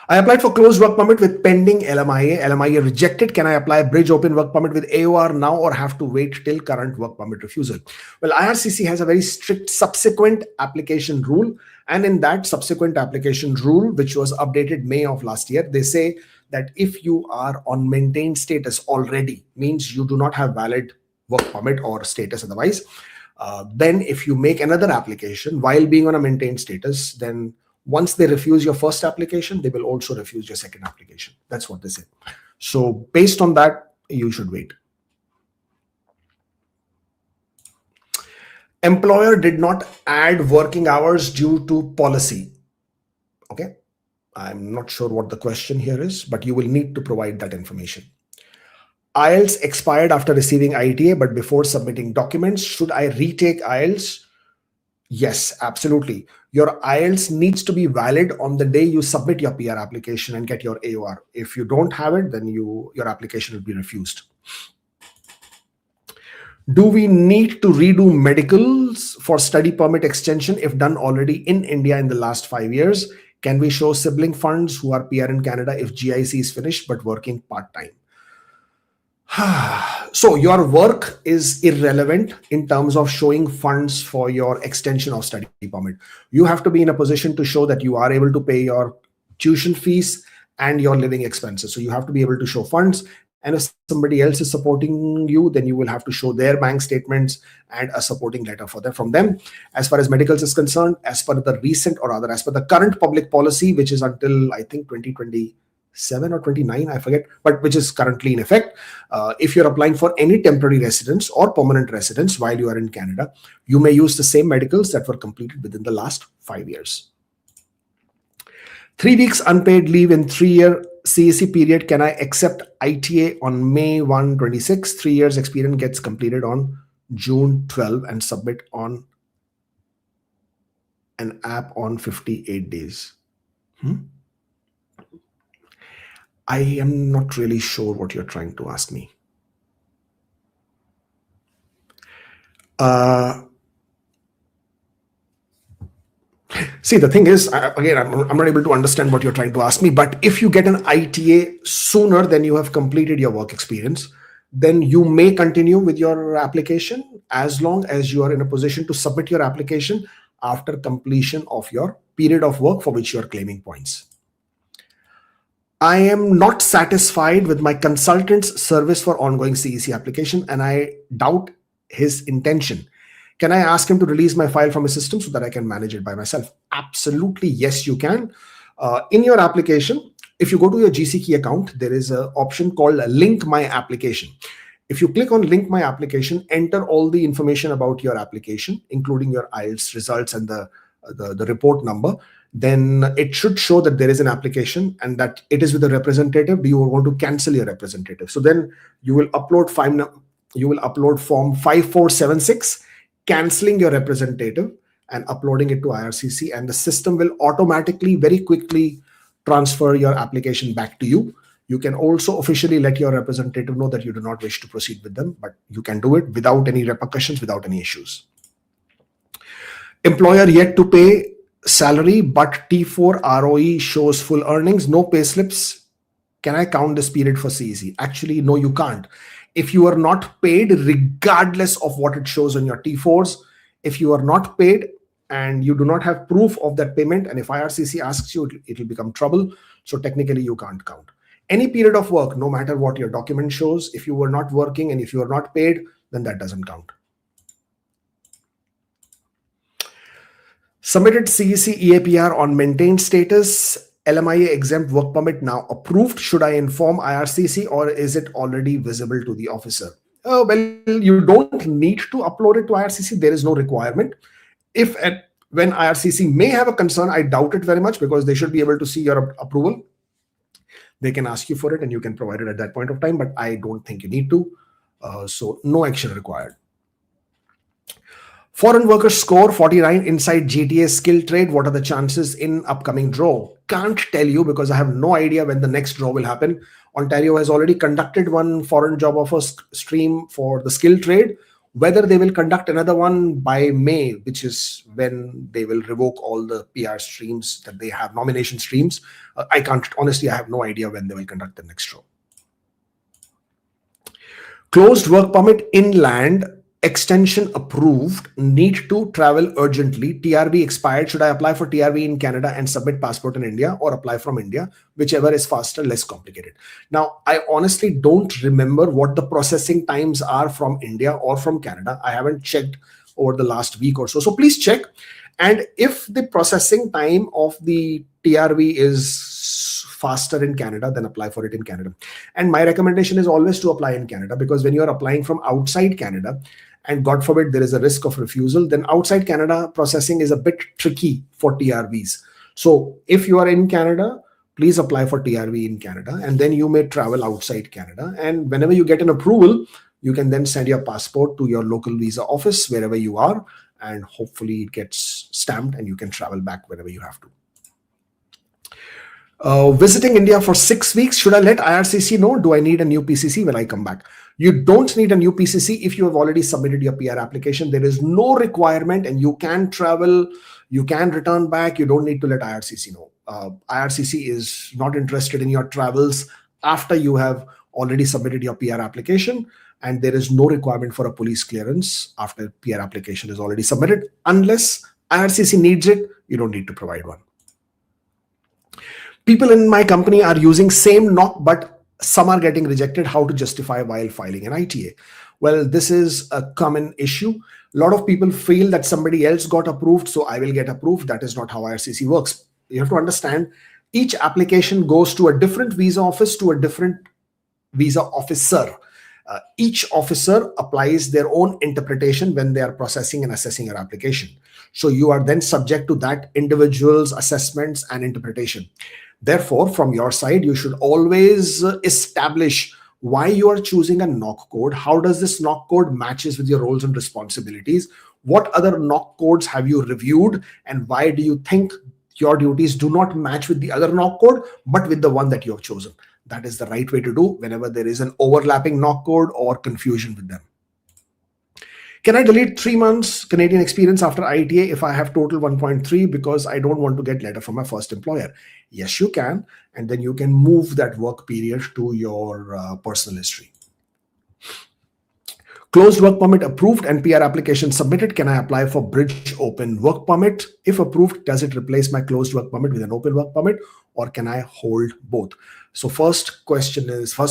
I applied for closed work permit with pending LMIA. LMIA rejected. Can I apply bridge open work permit with AOR now, or have to wait till current work permit refusal? Well, IRCC has a very strict subsequent application rule. And in that subsequent application rule, which was updated May of last year, they say that if you are on maintained status already, means you do not have valid work permit or status otherwise, then if you make another application while being on a maintained status, then once they refuse your first application, they will also refuse your second application. That's what they say. So based on that, you should wait. Employer did not add working hours due to policy. Okay. I'm not sure what the question here is, but you will need to provide that information. IELTS expired after receiving ITA, but before submitting documents. Should I retake IELTS? Yes, absolutely. Your IELTS needs to be valid on the day you submit your PR application and get your AOR. If you don't have it, then your application will be refused. Do we need to redo medicals for study permit extension if done already in India in the last 5 years? Can we show sibling funds who are PR in Canada if GIC is finished but working part-time? So your work is irrelevant in terms of showing funds for your extension of study permit. You have to be in a position to show that you are able to pay your tuition fees and your living expenses. So you have to be able to show funds. And if somebody else is supporting you, then you will have to show their bank statements and a supporting letter from them. As far as medicals is concerned, as per the recent, or rather as per the current public policy, which is until I think 2027 or 29, I forget, but which is currently in effect. If you're applying for any temporary residence or permanent residence while you are in Canada, you may use the same medicals that were completed within the last 5 years. 3 weeks unpaid leave in 3-year CEC period. Can I accept ITA on May 1, 26? 3 years experience gets completed on June 12 and submit on an app on 58 days. I am not really sure what you're trying to ask me. See, the thing is, again, I'm not able to understand what you're trying to ask me, but if you get an ITA sooner than you have completed your work experience, then you may continue with your application as long as you are in a position to submit your application after completion of your period of work for which you are claiming points. I am not satisfied with my consultant's service for ongoing CEC application, and I doubt his intention. Can I ask him to release my file from his system so that I can manage it by myself? Absolutely, yes, you can. In your application, if you go to your GCKey account, there is an option called Link My Application. If you click on Link My Application, enter all the information about your application, including your IELTS results and the report number, then it should show that there is an application and that it is with a representative. Do you want to cancel your representative? So then you will upload form 5476, canceling your representative and uploading it to IRCC, and the system will automatically, very quickly transfer your application back to you. You can also officially let your representative know that you do not wish to proceed with them, but you can do it without any repercussions, without any issues. Employer yet to pay salary, but T4 ROE shows full earnings, no pay slips. Can I count this period for CEC? Actually, no, you can't. If you are not paid, regardless of what it shows on your T4s, if you are not paid and you do not have proof of that payment, and if IRCC asks you, it will become trouble. So technically, you can't count. Any period of work, no matter what your document shows, if you were not working and if you are not paid, then that doesn't count. Submitted CEC EAPR on maintained status. LMIA exempt work permit now approved. Should I inform IRCC or is it already visible to the officer? Well, you don't need to upload it to IRCC. There is no requirement. If and when IRCC may have a concern, I doubt it very much because they should be able to see your approval. They can ask you for it and you can provide it at that point of time, but I don't think you need to. So no action required. Foreign workers score 49 inside GTA skill trade. What are the chances in upcoming draw? Can't tell you because I have no idea when the next draw will happen. Ontario has already conducted one foreign job offer stream for the skill trade. Whether they will conduct another one by May, which is when they will revoke all the PR streams that they have, nomination streams, I can't, honestly, I have no idea when they will conduct the next draw. Closed work permit inland, extension approved, need to travel urgently, TRV expired. Should I apply for TRV in Canada and submit passport in India, or apply from India? Whichever is faster, less complicated. Now, I honestly don't remember what the processing times are from India or from Canada. I haven't checked over the last week or so. So please check. And if the processing time of the TRV is faster in Canada, then apply for it in Canada. And my recommendation is always to apply in Canada, because when you are applying from outside Canada, and God forbid there is a risk of refusal, then outside Canada processing is a bit tricky for TRVs. So if you are in Canada, please apply for TRV in Canada, and then you may travel outside Canada. And whenever you get an approval, you can then send your passport to your local visa office wherever you are, and hopefully it gets stamped and you can travel back whenever you have to. Visiting India for 6 weeks, should I let IRCC know? Do I need a new PCC when I come back? You don't need a new PCC if you have already submitted your PR application. There is no requirement, and you can travel, you can return back. You don't need to let IRCC know. IRCC is not interested in your travels after you have already submitted your PR application, and there is no requirement for a police clearance after PR application is already submitted. Unless IRCC needs it, you don't need to provide one. People in my company are using same knock, but some are getting rejected. How to justify while filing an ITA? Well, this is a common issue. A lot of people feel that somebody else got approved, so I will get approved. That is not how IRCC works. You have to understand, each application goes to a different visa office, to a different visa officer. Each officer applies their own interpretation when they are processing and assessing your application. So you are then subject to that individual's assessments and interpretation. Therefore, from your side, you should always establish why you are choosing a knock code. How does this knock code matches with your roles and responsibilities? What other knock codes have you reviewed? And why do you think your duties do not match with the other knock code, but with the one that you have chosen? That is the right way to do whenever there is an overlapping knock code or confusion with them. Can I delete 3 months Canadian experience after ITA if I have total 1.3 because I don't want to get letter from my first employer? Yes, you can. And then you can move that work period to your personal history. Closed work permit approved and PR application submitted. Can I apply for bridge open work permit? If approved, does it replace my closed work permit with an open work permit, or can I hold both? So first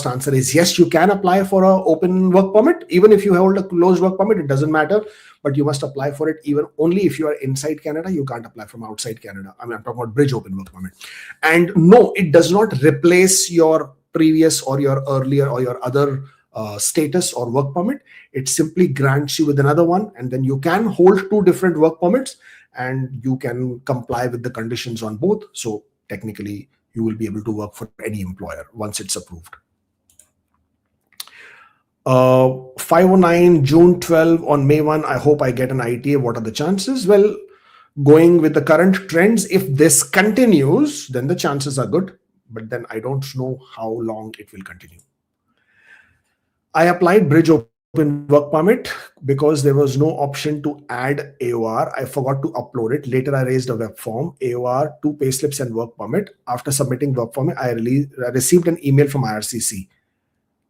answer is yes, you can apply for an open work permit. Even if you hold a closed work permit, it doesn't matter, but you must apply for it even only if you are inside Canada. You can't apply from outside Canada. I mean, I'm talking about bridge open work permit. And no, it does not replace your previous or your earlier or your other status or work permit. It simply grants you with another one, and then you can hold 2 different work permits and you can comply with the conditions on both. So technically, you will be able to work for any employer once it's approved. 509 June 12 on May 1. I hope I get an ITA. What are the chances? Well, going with the current trends, if this continues, then the chances are good. But then I don't know how long it will continue. I applied bridge open work permit because there was no option to add AOR. I forgot to upload it. Later, I raised a web form, AOR, 2 payslips and work permit. After submitting work permit, I received an email from IRCC.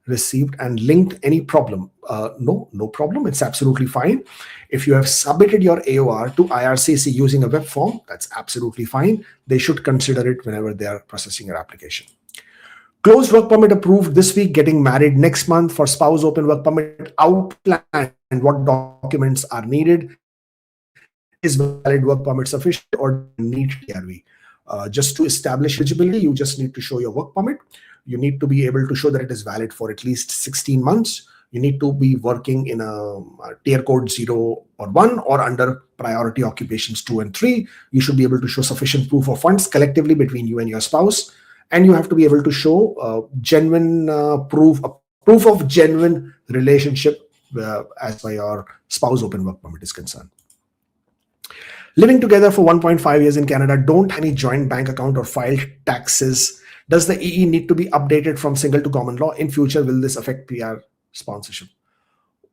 Received and linked. Any problem? No problem. It's absolutely fine. If you have submitted your AOR to IRCC using a web form, that's absolutely fine. They should consider it whenever they are processing your application. Closed work permit approved this week, getting married next month. For spouse open work permit, outline what documents are needed. Is valid work permit sufficient or need TRV? Just to establish eligibility, you just need to show your work permit. You need to be able to show that it is valid for at least 16 months. You need to be working in a tier code 0 or 1 or under priority occupations 2 and 3. You should be able to show sufficient proof of funds collectively between you and your spouse. and you have to be able to show genuine proof of genuine relationship as per your spouse open work permit is concerned. Living together for 1.5 years in Canada, don't have any joint bank account or filed taxes. Does the EE need to be updated from single to common law? In future, will this affect PR sponsorship?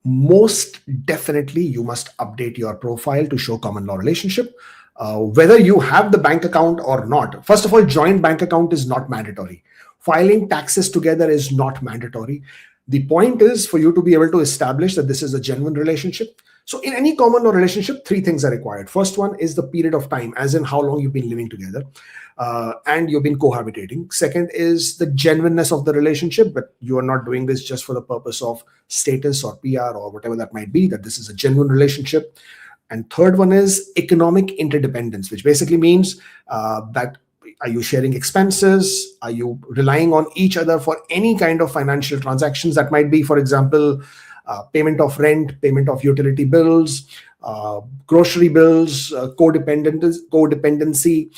Most definitely, you must update your profile to show common law relationship. Whether you have the bank account or not. First of all, joint bank account is not mandatory. Filing taxes together is not mandatory. The point is for you to be able to establish that this is a genuine relationship. So in any common law relationship, three things are required. First one is the period of time, as in how long you've been living together and you've been cohabitating. Second is the genuineness of the relationship, but you are not doing this just for the purpose of status or PR or whatever that might be, that this is a genuine relationship. And third one is economic interdependence, which basically means that are you sharing expenses? Are you relying on each other for any kind of financial transactions? That might be, for example, payment of rent, payment of utility bills, grocery bills, codependency,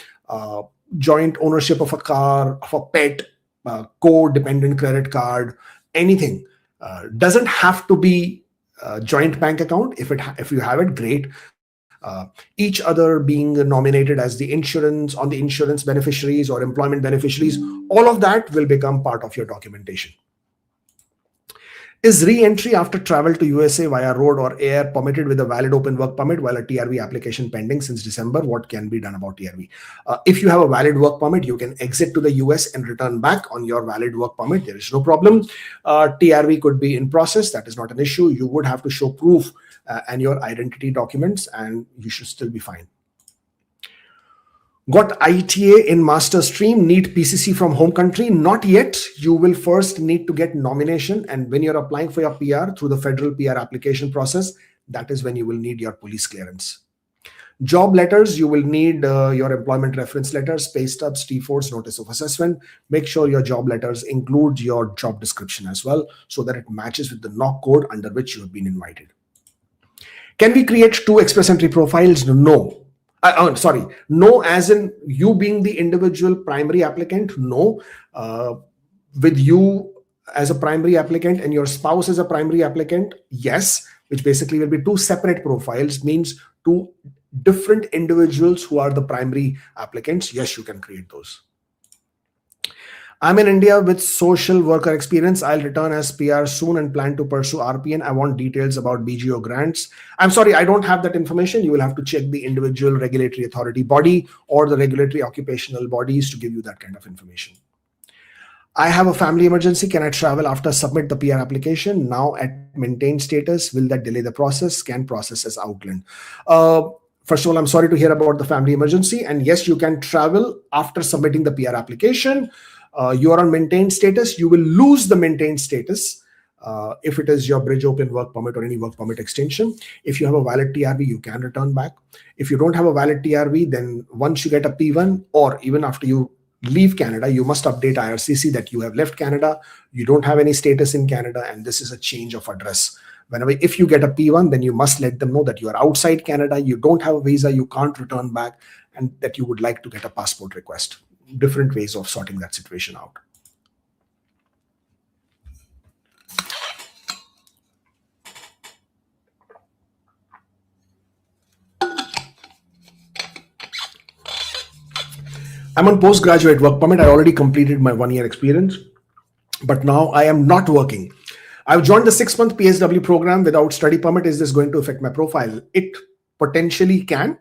joint ownership of a car, of a pet, codependent credit card, anything. Doesn't have to be joint bank account. If you have it, great. Each other being nominated as the insurance beneficiaries or employment beneficiaries, all of that will become part of your documentation. Is re-entry after travel to USA via road or air permitted with a valid open work permit while a TRV application pending since December? What can be done about TRV? If you have a valid work permit, you can exit to the US and return back on your valid work permit. There is no problem. TRV could be in process. That is not an issue. You would have to show proof and your identity documents, and you should still be fine. Got ITA in master stream, need PCC from home country? Not yet. You will first need to get nomination, and when you're applying for your PR through the federal PR application process, that is when you will need your police clearance. Job letters, you will need your employment reference letters, pay stubs, T4s, notice of assessment. Make sure your job letters include your job description as well, so that it matches with the NOC code under which you have been invited. Can we create two express entry profiles? No. No, as in you being the individual primary applicant. No. With you as a primary applicant and your spouse as a primary applicant, yes, which basically will be two separate profiles, means two different individuals who are the primary applicants. Yes, you can create those. I'm in India with social worker experience. I'll return as PR soon and plan to pursue RPN. I want details about BGO grants. I'm sorry, I don't have that information. You will have to check the individual regulatory authority body or the regulatory occupational bodies to give you that kind of information. I have a family emergency. Can I travel after submit the PR application? Now at maintained status, will that delay the process? Can process as outlined? First of all, I'm sorry to hear about the family emergency. And yes, you can travel after submitting the PR application. You are on maintained status. You will lose the maintained status if it is your bridge open work permit or any work permit extension. If you have a valid TRV, you can return back. If you don't have a valid TRV, then once you get a P1 or even after you leave Canada, you must update IRCC that you have left Canada, you don't have any status in Canada, and this is a change of address. If you get a P1, then you must let them know that you are outside Canada, you don't have a visa, you can't return back, and that you would like to get a passport request. Different ways of sorting that situation out. I'm on postgraduate work permit. I already completed my 1 year experience, but now I am not working. I've joined the 6-month PSW program without study permit. Is this going to affect my profile? It potentially can.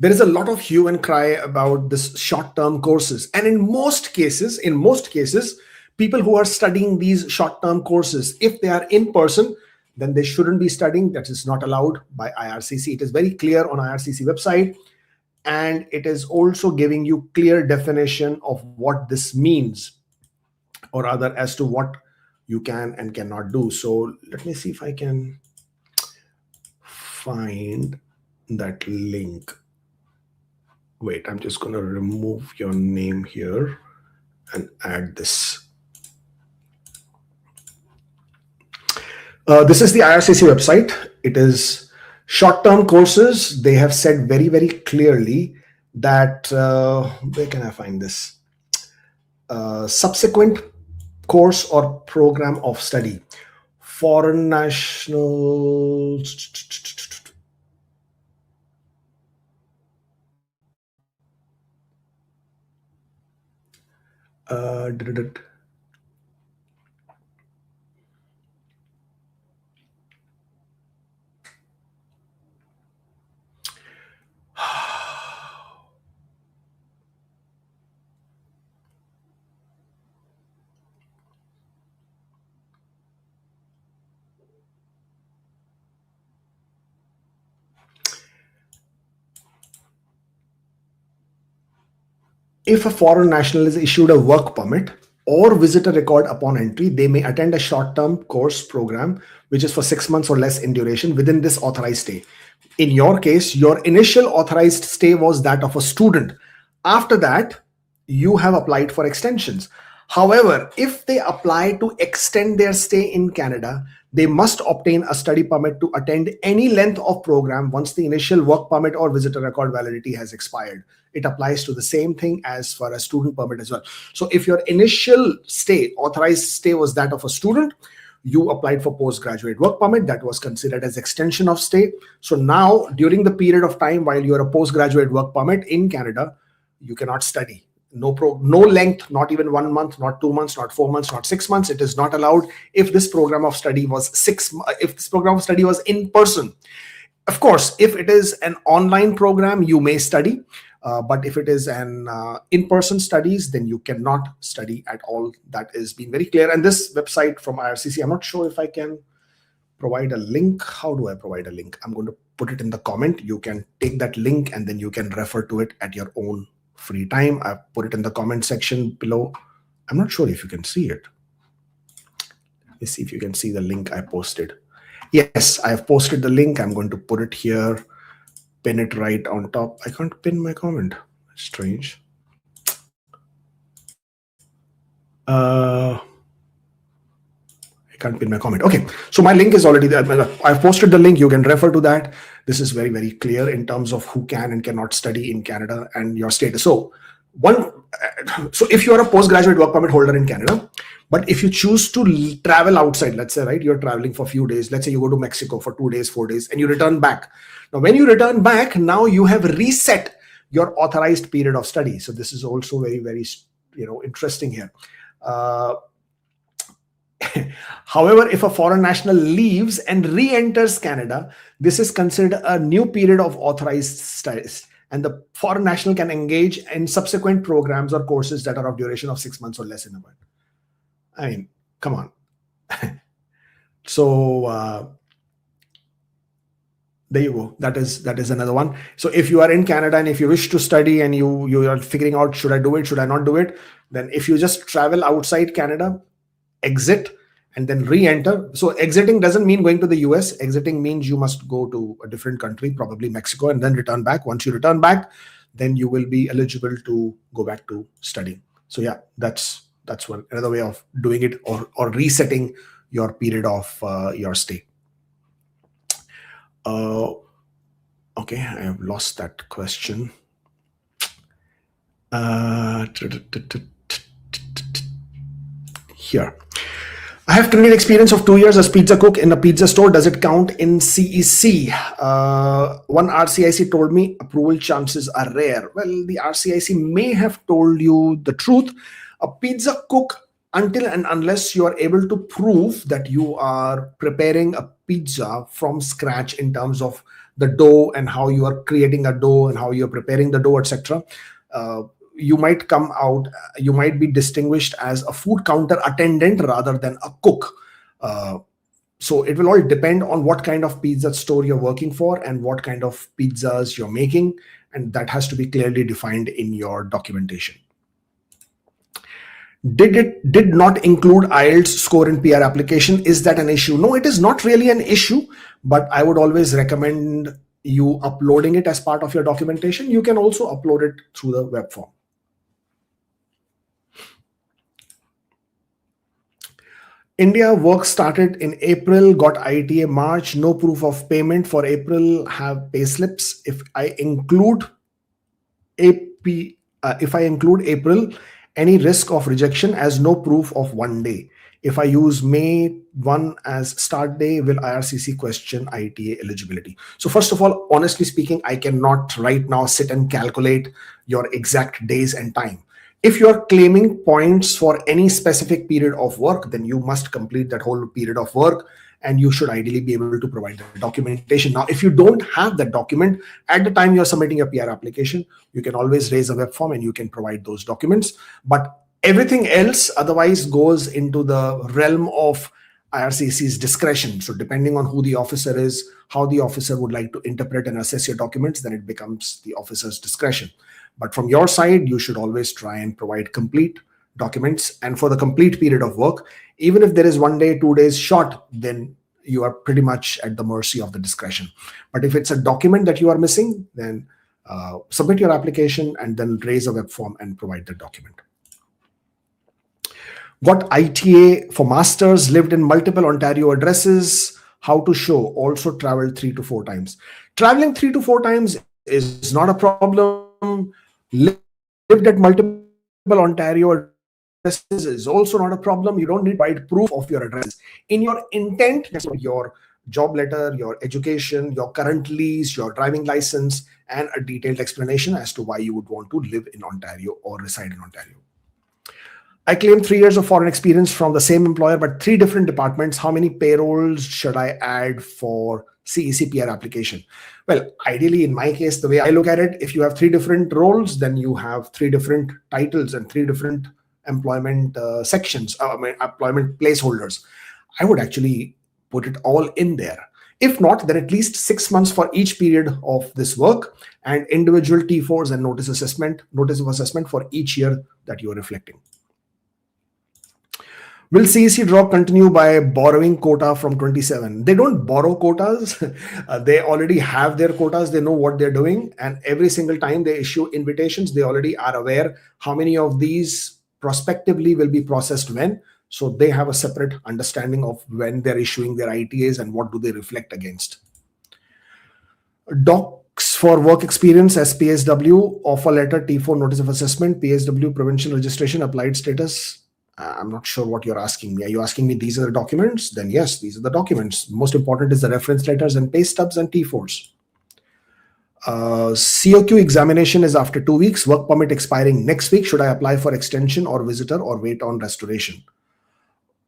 There is a lot of hue and cry about this short-term courses. And in most cases, people who are studying these short-term courses, if they are in person, then they shouldn't be studying. That is not allowed by IRCC. It is very clear on IRCC website. And it is also giving you clear definition of what this means, or rather as to what you can and cannot do. So let me see if I can find that link. Wait, I'm just going to remove your name here and add this. This is the IRCC website. It is short-term courses. They have said very, very clearly that, where can I find this? Subsequent course or program of study. Foreign national. Did it? If a foreign national is issued a work permit or visitor record upon entry, they may attend a short-term course program, which is for 6 months or less in duration within this authorized stay. In your case, your initial authorized stay was that of a student. After that, you have applied for extensions. However, if they apply to extend their stay in Canada, they must obtain a study permit to attend any length of program once the initial work permit or visitor record validity has expired. It applies to the same thing as for a student permit as well. So if your initial stay, authorized stay, was that of a student, you applied for postgraduate work permit, that was considered as extension of stay. So now, during the period of time while you're a postgraduate work permit in Canada, you cannot study. No length, not even 1 month, not 2 months, not 4 months, not 6 months. It is not allowed if this program of study was in person. Of course, if it is an online program, you may study. But if it is an in-person studies, then you cannot study at all. That is being very clear. And this website from IRCC, I'm not sure if I can provide a link. How do I provide a link? I'm going to put it in the comment. You can take that link and then you can refer to it at your own free time. I've put it in the comment section below. I'm not sure if you can see it. Let me see if you can see the link I posted. Yes, I have posted the link. I'm going to put it here, pin it right on top. I can't pin my comment. Strange. I can't pin my comment. Okay, so my link is already there. I've posted the link. You can refer to that. This is very, very clear in terms of who can and cannot study in Canada and your status. So if you are a postgraduate work permit holder in Canada, but if you choose to travel outside, let's say, right, you're traveling for a few days. Let's say you go to Mexico for 2 days, 4 days, and you return back. Now, when you return back, now you have reset your authorized period of study. So this is also very, very, interesting here. However, if a foreign national leaves and re-enters Canada, this is considered a new period of authorized status, and the foreign national can engage in subsequent programs or courses that are of duration of 6 months or less in a month. I mean, come on. So there you go. That is another one. So if you are in Canada and if you wish to study and you are figuring out, should I do it, should I not do it, then if you just travel outside Canada, exit and then re-enter. So exiting doesn't mean going to the US. Exiting means you must go to a different country, probably Mexico, and then return back. Once you return back, then you will be eligible to go back to studying. So yeah, that's another way of doing it, or resetting your period of your stay. Okay, I have lost that question. Here. I have clinical experience of 2 years as pizza cook in a pizza store. Does it count in CEC? One RCIC told me approval chances are rare. Well, the RCIC may have told you the truth. A pizza cook, until and unless you are able to prove that you are preparing a pizza from scratch in terms of the dough and how you are creating a dough and how you're preparing the dough, etc., you might be distinguished as a food counter attendant rather than a cook. So it will all depend on what kind of pizza store you're working for and what kind of pizzas you're making, and that has to be clearly defined in your documentation. Did not include IELTS score in PR application. Is that an issue? No, it is not really an issue, but I would always recommend you uploading it as part of your documentation. You can also upload it through the web form. India work started in April, got ITA March, no proof of payment for April, have pay slips. If I include April Any risk of rejection as no proof of 1 day. If I use May 1 as start day, will IRCC question ITA eligibility? So first of all, honestly speaking, I cannot right now sit and calculate your exact days and time. If you are claiming points for any specific period of work, then you must complete that whole period of work, and you should ideally be able to provide the documentation. Now, if you don't have that document at the time you're submitting a PR application, you can always raise a web form and you can provide those documents. But everything else otherwise goes into the realm of IRCC's discretion. So depending on who the officer is, how the officer would like to interpret and assess your documents, then it becomes the officer's discretion. But from your side, you should always try and provide complete documents. And for the complete period of work, even if there is 1 day, 2 days short, then you are pretty much at the mercy of the discretion. But if it's a document that you are missing, then submit your application and then raise a web form and provide the document. Got ITA for masters, lived in multiple Ontario addresses, how to show, also traveled 3 to 4 times. Traveling 3 to 4 times is not a problem. Lived at multiple Ontario addresses is also not a problem. You don't need to provide proof of your address. In your intent, your job letter, your education, your current lease, your driving license, and a detailed explanation as to why you would want to live in Ontario or reside in Ontario. I claim 3 years of foreign experience from the same employer, but 3 different departments. How many payrolls should I add for CECPR application? Well, ideally, in my case, the way I look at it, if you have 3 different roles, then you have 3 different titles and 3 different employment sections, employment placeholders. I would actually put it all in there. If not, then at least 6 months for each period of this work, and individual T4s and notice of assessment for each year that you are reflecting. Will CEC drop continue by borrowing quota from 27? They don't borrow quotas. They already have their quotas. They know what they're doing. And every single time they issue invitations, they already are aware how many of these prospectively will be processed when. So they have a separate understanding of when they're issuing their ITAs and what do they reflect against. Docs for work experience as PSW, offer letter, T4 notice of assessment, PSW provincial registration, applied status. I'm not sure what you're asking me. Are you asking me these are the documents? Then yes, these are the documents. Most important is the reference letters and pay stubs and T4s. COQ examination is after 2 weeks. Work permit expiring next week. Should I apply for extension or visitor or wait on restoration?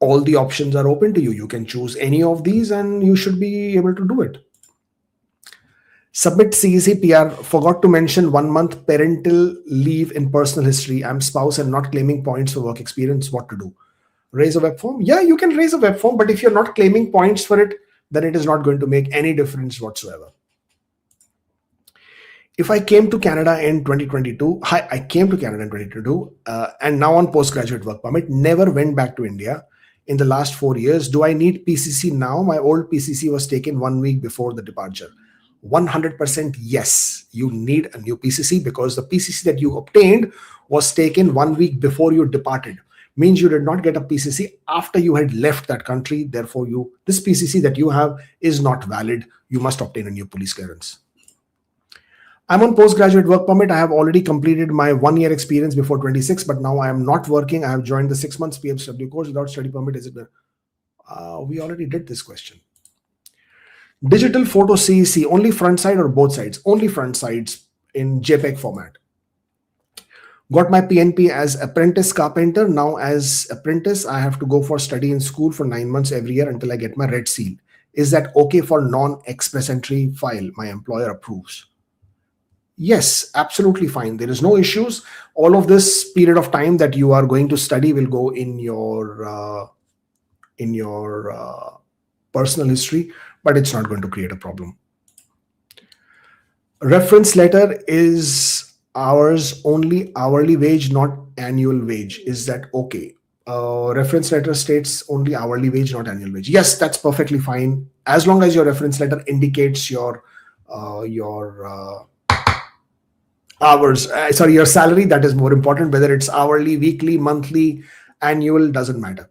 All the options are open to you. You can choose any of these and you should be able to do it. Submit CEC PR. Forgot to mention 1 month parental leave in personal history. I'm spouse and not claiming points for work experience. What to do? Raise a web form? Yeah, you can raise a web form, but if you're not claiming points for it, then it is not going to make any difference whatsoever. If I came to Canada in 2022, I came to Canada in 2022 and now on postgraduate work permit, never went back to India in the last 4 years. Do I need PCC now? My old PCC was taken 1 week before the departure. 100% yes, you need a new PCC because the PCC that you obtained was taken 1 week before you departed. Means you did not get a PCC after you had left that country. Therefore, this PCC that you have is not valid. You must obtain a new police clearance. I'm on postgraduate work permit. I have already completed my 1 year experience before 26, but now I am not working. I have joined the 6 months PFW course without study permit. Is it we already did this question. Digital photo CEC, only front side or both sides? Only front sides in JPEG format. Got my PNP as apprentice carpenter. Now as apprentice, I have to go for study in school for 9 months every year until I get my red seal. Is that okay for non-express entry file my employer approves? Yes, absolutely fine. There is no issues. All of this period of time that you are going to study will go in your personal history, but it's not going to create a problem. Reference letter is hours only, hourly wage, not annual wage. Is that okay? Reference letter states only hourly wage, not annual wage. Yes, that's perfectly fine. As long as your reference letter indicates your hours, your salary, that is more important. Whether it's hourly, weekly, monthly, annual, doesn't matter.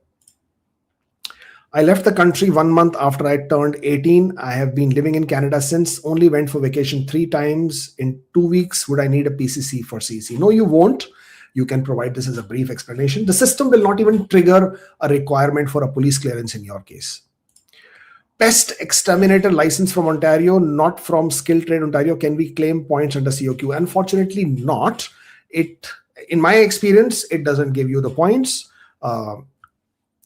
I left the country 1 month after I turned 18. I have been living in Canada since, only went for vacation 3 times in 2 weeks. Would I need a PCC for CEC? No, you won't. you can provide this as a brief explanation. The system will not even trigger a requirement for a police clearance in your case. Pest exterminator license from Ontario, not from Skilled Trade Ontario. Can we claim points under COQ? Unfortunately not. In my experience, it doesn't give you the points.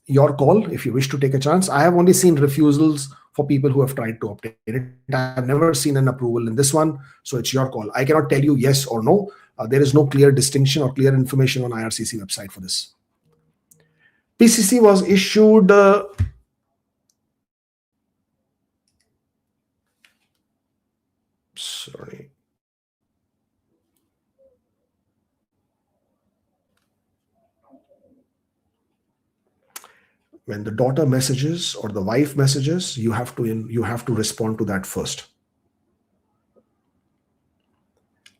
Your call if you wish to take a chance. I have only seen refusals for people who have tried to obtain it. I have never seen an approval in this one, so it's your call. I cannot tell you yes or no. There is no clear distinction or clear information on IRCC website for this. PCC was issued sorry. When the daughter messages or the wife messages, you have to respond to that first.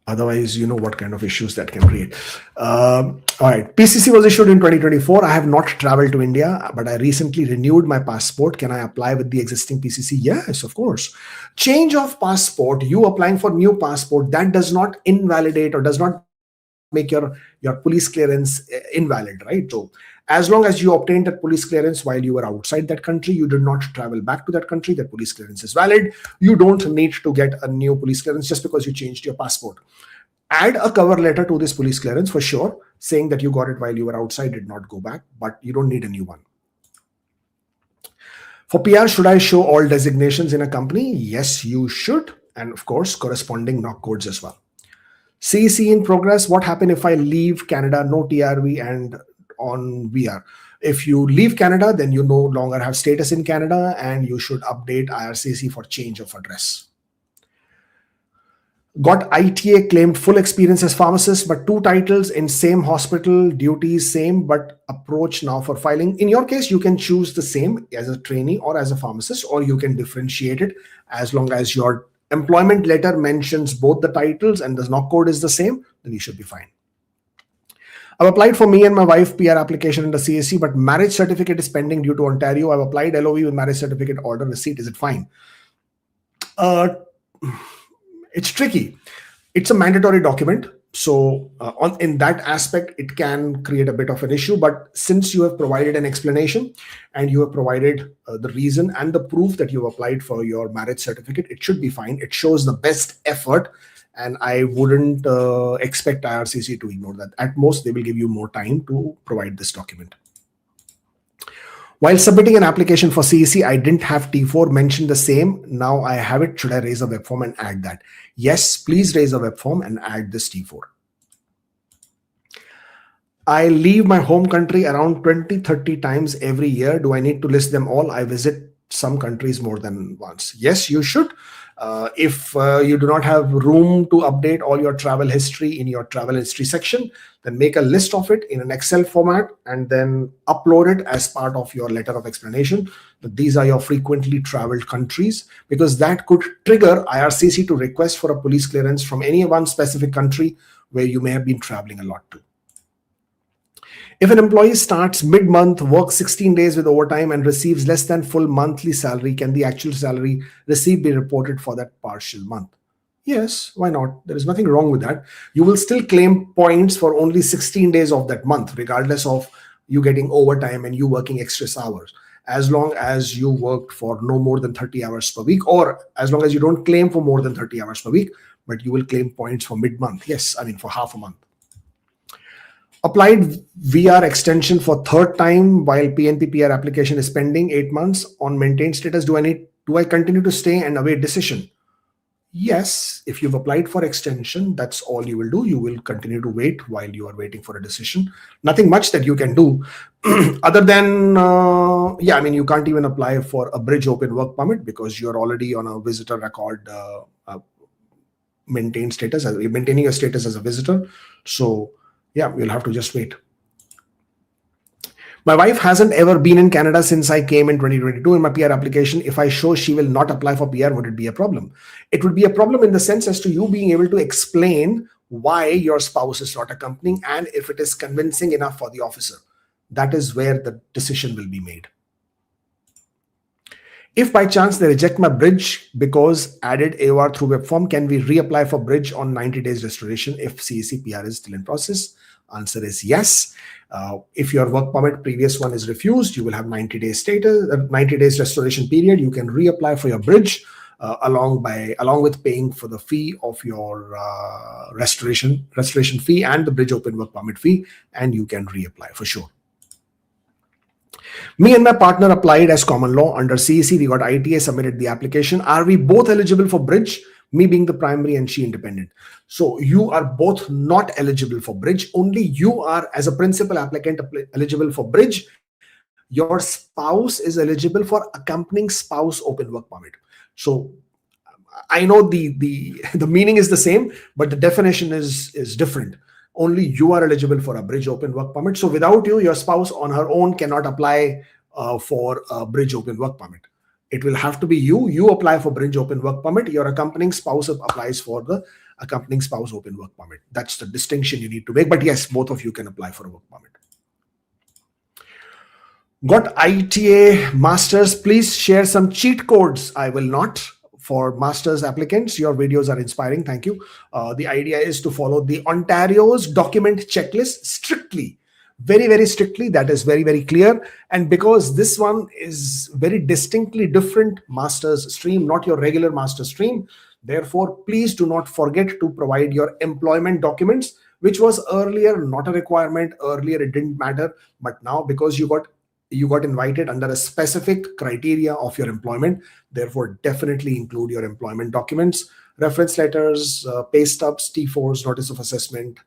Otherwise, you know what kind of issues that can create. All right. PCC was issued in 2024. I have not traveled to India, but I recently renewed my passport. Can I apply with the existing PCC? Yes, of course. Change of passport, you applying for new passport, that does not invalidate or does not make your police clearance invalid, right? So as long as you obtained that police clearance while you were outside that country, you did not travel back to that country, that police clearance is valid. You don't need to get a new police clearance just because you changed your passport. Add a cover letter to this police clearance for sure, saying that you got it while you were outside, did not go back, but you don't need a new one. For PR, should I show all designations in a company? Yes, you should. And of course, corresponding knock codes as well. CEC in progress. What happened if I leave Canada, no TRV and on VR? If you leave Canada, then you no longer have status in Canada and you should update IRCC for change of address. Got ITA, claimed full experience as pharmacist, but 2 titles in same hospital, duties same, but approach now for filing. In your case, you can choose the same as a trainee or as a pharmacist, or you can differentiate it as long as your employment letter mentions both the titles and the knock code is the same, then you should be fine. I've applied for me and my wife PR application under CSC, but marriage certificate is pending due to Ontario. I've applied LOV with marriage certificate order receipt. Is it fine? It's tricky. It's a mandatory document. So in that aspect, it can create a bit of an issue. But since you have provided an explanation and you have provided the reason and the proof that you applied for your marriage certificate, it should be fine. It shows the best effort. And I wouldn't expect IRCC to ignore that. At most, they will give you more time to provide this document. While submitting an application for CEC, I didn't have T4 mentioned the same. Now I have it. Should I raise a web form and add that? Yes, please raise a web form and add this T4. I leave my home country around 20-30 times every year. Do I need to list them all? I visit some countries more than once. Yes, you should. If you do not have room to update all your travel history in your travel history section, then make a list of it in an Excel format and then upload it as part of your letter of explanation. But these are your frequently traveled countries, because that could trigger IRCC to request for a police clearance from any one specific country where you may have been traveling a lot to. If an employee starts mid-month, works 16 days with overtime and receives less than full monthly salary, can the actual salary received be reported for that partial month? Yes, why not? There is nothing wrong with that. You will still claim points for only 16 days of that month, regardless of you getting overtime and you working extra hours, as long as you worked for no more than 30 hours per week, or as long as you don't claim for more than 30 hours per week, but you will claim points for mid-month. Yes, I mean for half a month. Applied VR extension for 3rd time while PNP PR application is pending 8 months on maintained status. Do I continue to stay and await decision? Yes, if you've applied for extension, that's all you will do. You will continue to wait while you are waiting for a decision. Nothing much that you can do other than, you can't even apply for a bridge open work permit because you're already on a visitor record maintaining your status as a visitor. So yeah, you'll have to just wait. My wife hasn't ever been in Canada since I came in 2022 in my PR application. If I show she will not apply for PR, would it be a problem? It would be a problem in the sense as to you being able to explain why your spouse is not accompanying and if it is convincing enough for the officer. That is where the decision will be made. If by chance they reject my bridge because added AOR through web form, can we reapply for bridge on 90 days restoration if CEC PR is still in process? Answer is yes. If your work permit previous one is refused, you will have 90 days status, 90 days restoration period. You can reapply for your bridge along with paying for the fee of your restoration fee and the bridge open work permit fee, and you can reapply for sure. Me and my partner applied as common law under CEC. We got ITA, submitted the application. Are we both eligible for bridge? Me being the primary and she independent. So you are both not eligible for bridge. Only you are, as a principal applicant, eligible for bridge. Your spouse is eligible for accompanying spouse open work permit. So I know the meaning is the same, but the definition is different. Only you are eligible for a bridge open work permit. So without you, your spouse on her own cannot apply for a bridge open work permit. It will have to be you. You apply for bridge open work permit. Your accompanying spouse applies for the accompanying spouse open work permit. That's the distinction you need to make. But yes, both of you can apply for a work permit. Got ITA masters. Please share some cheat codes. I will not. For masters applicants, your videos are inspiring. Thank you. The idea is to follow the Ontario's document checklist strictly, very, very strictly. That is very, very clear. And because this one is very distinctly different masters stream, not your regular master stream, therefore, please do not forget to provide your employment documents, which was earlier not a requirement. Earlier, it didn't matter. But now, because you got invited under a specific criteria of your employment, therefore definitely include your employment documents, reference letters, pay stubs, T4s, notice of assessment,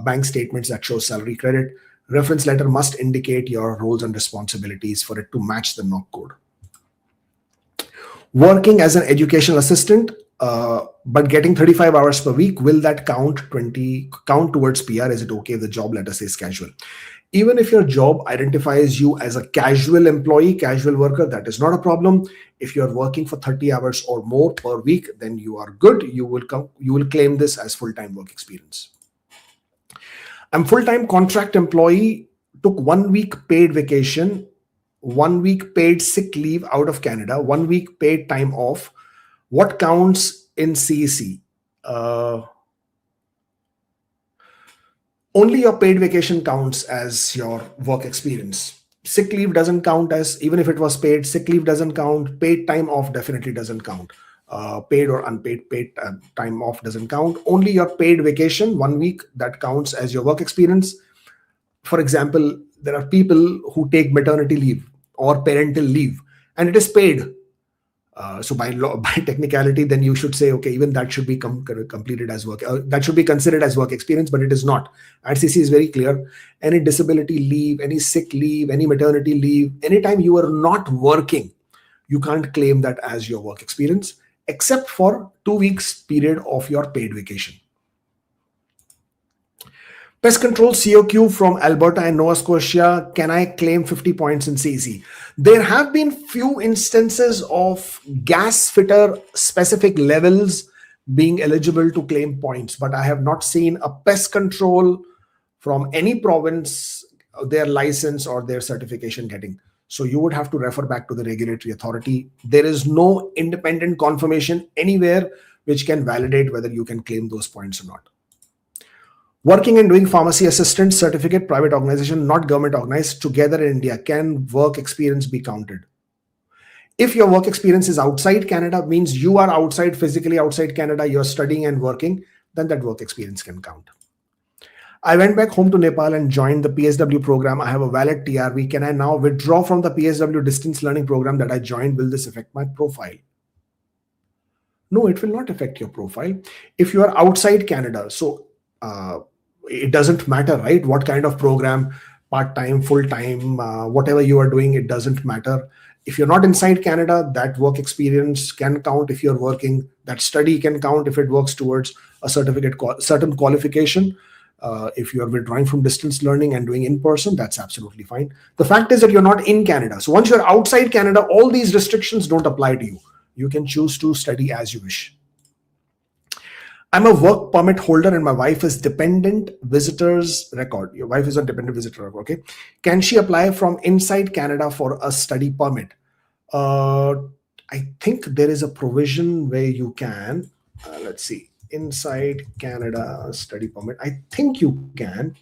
bank statements that show salary credit. Reference letter must indicate your roles and responsibilities for it to match the NOC code. Working as an educational assistant, but getting 35 hours per week, will that count towards PR? Is it okay if the job letter says casual? Even if your job identifies you as a casual employee, casual worker, that is not a problem. If you're working for 30 hours or more per week, then you are good. You will claim this as full-time work experience. I'm full-time contract employee, took 1 week paid vacation, 1 week paid sick leave out of Canada, 1 week paid time off. What counts in CEC? Only your paid vacation counts as your work experience. Sick leave doesn't count as, even if it was paid, sick leave doesn't count. Paid time off definitely doesn't count. Paid or unpaid time off doesn't count. Only your paid vacation, 1 week, that counts as your work experience. For example, there are people who take maternity leave or parental leave, and it is paid. So by technicality, then you should say, okay, even that should be completed as work. That should be considered as work experience, but it is not. IRCC is very clear. Any disability leave, any sick leave, any maternity leave, anytime you are not working, you can't claim that as your work experience, except for 2 weeks period of your paid vacation. Pest control COQ from Alberta and Nova Scotia. Can I claim 50 points in CEC? There have been few instances of gas fitter specific levels being eligible to claim points, but I have not seen a pest control from any province, their license or their certification getting. So you would have to refer back to the regulatory authority. There is no independent confirmation anywhere which can validate whether you can claim those points or not. Working and doing pharmacy assistant certificate, private organization, not government organized, together in India, can work experience be counted? If your work experience is outside Canada, means you are outside, physically outside Canada, you're studying and working, then that work experience can count. I went back home to Nepal and joined the PSW program. I have a valid TRV. Can I now withdraw from the PSW distance learning program that I joined? Will this affect my profile? No, it will not affect your profile. If you are outside Canada, so it doesn't matter, right? What kind of program, part-time, full-time, whatever you are doing, it doesn't matter. If you're not inside Canada, that work experience can count. If you're working, that study can count if it works towards a certain qualification. If you're withdrawing from distance learning and doing in person, that's absolutely fine. The fact is that you're not in Canada. So once you're outside Canada, all these restrictions don't apply to you. You can choose to study as you wish. I'm a work permit holder and my wife is dependent visitors record. Your wife is on dependent visitor record, okay? Can she apply from inside Canada for a study permit? I think there is a provision where you can, let's see, inside Canada study permit. I think you can.